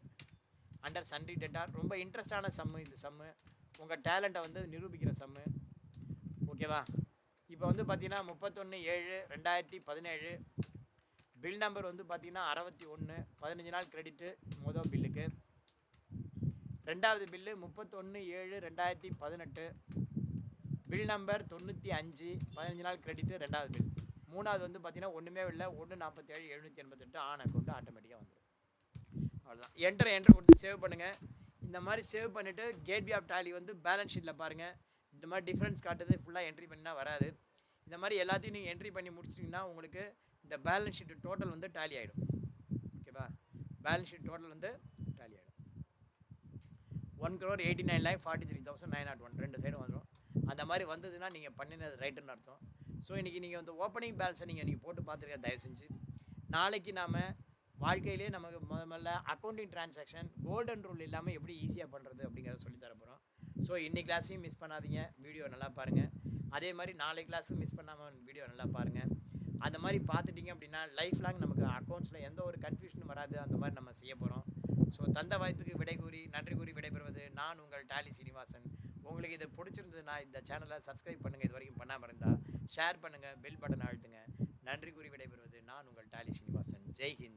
அண்டர் சன்ட்ரி டெட்டார் ரொம்ப இன்ட்ரெஸ்டான சம்மு. இந்த சம்மு உங்கள் டேலண்ட்டை வந்து நிரூபிக்கிற சம்மு. ஓகேவா? இப்போ வந்து பார்த்தீங்கன்னா 31/7/2017 பில் நம்பர் வந்து பார்த்தீங்கன்னா 61, 15 நாள் கிரெடிட்டு மொதல் பில்லுக்கு. ரெண்டாவது பில்லு 31/7/2018 பில் நம்பர் 95, 15 நாள் கிரெடிட்டு ரெண்டாவது பில். மூணாவது வந்து பார்த்தீங்கன்னா ஒன்றுமே இல்லை, 147/788 ஆன் அக்கௌண்ட்டு ஆட்டோமேட்டிக்காக வந்துடும். அவ்வளோதான். என்ட்ரு கொடுத்து சேவ் பண்ணுங்கள். இந்த மாதிரி சேவ் பண்ணிவிட்டு கேட்வே ஆஃப் டேலி வந்து பேலன்ஸ் ஷீட்டில் பாருங்கள். இந்த மாதிரி டிஃப்ரென்ஸ் காட்டுது, ஃபுல்லாக என்ட்ரி பண்ணினா வராது. இந்த மாதிரி எல்லாத்தையும் நீங்கள் என்ட்ரி பண்ணி முடிச்சிட்டிங்கன்னா உங்களுக்கு இந்த பேலன்ஸ் ஷீட்டு டோட்டல் வந்து டேலி ஆகிடும். ஓகேவா? பேலன்ஸ் ஷீட் டோட்டல் வந்து டேலி ஆகிடும். 1,89,43,901 ரெண்டு சைடும் வந்துடும். அந்த மாதிரி வந்ததுன்னா நீங்கள் பண்ணினது ரைட்டுன்னு அர்த்தம். ஸோ இன்றைக்கி நீங்கள் வந்து ஓப்பனிங் பேலன்ஸை நீங்கள் போட்டு பார்த்துருக்க தயவு செஞ்சு. நாளைக்கு நாம் வாழ்க்கையிலே நமக்கு முதல்ல அக்கௌண்டிங் டிரான்சாக்ஷன் கோல்டன் ரூல் இல்லாமல் எப்படி ஈஸியாக பண்ணுறது அப்படிங்கிறத சொல்லித்தர போகிறோம். ஸோ இன்னைக்கு கிளாஸையும் மிஸ் பண்ணாதீங்க, வீடியோ நல்லா பாருங்கள். அதே மாதிரி நாளை கிளாஸும் மிஸ் பண்ணாமல் வீடியோ நல்லா பாருங்கள். அந்த மாதிரி பார்த்துட்டிங்க அப்படின்னா லைஃப் லாங் நமக்கு அக்கௌண்ட்ஸில் எந்த ஒரு கன்ஃபியூஷனும் வராது. அந்த மாதிரி நம்ம செய்ய போகிறோம். ஸோ தந்த வாய்ப்புக்கு நன்றி கூறி விடைபெறுவது நான் உங்கள் டாலி சீனிவாசன். உங்களுக்கு இது பிடிச்சிருந்ததுன்னா இந்த சேனலை சப்ஸ்கிரைப் பண்ணுங்கள். இது வரைக்கும் பண்ணாமல் இருந்தால் ஷேர் பண்ணுங்கள், பெல் பட்டன் அழுத்துங்க. நன்றி கூறி விடைபெறுவது நான் உங்கள் டாலி சீனிவாசன். ஜெய் ஹிந்த்.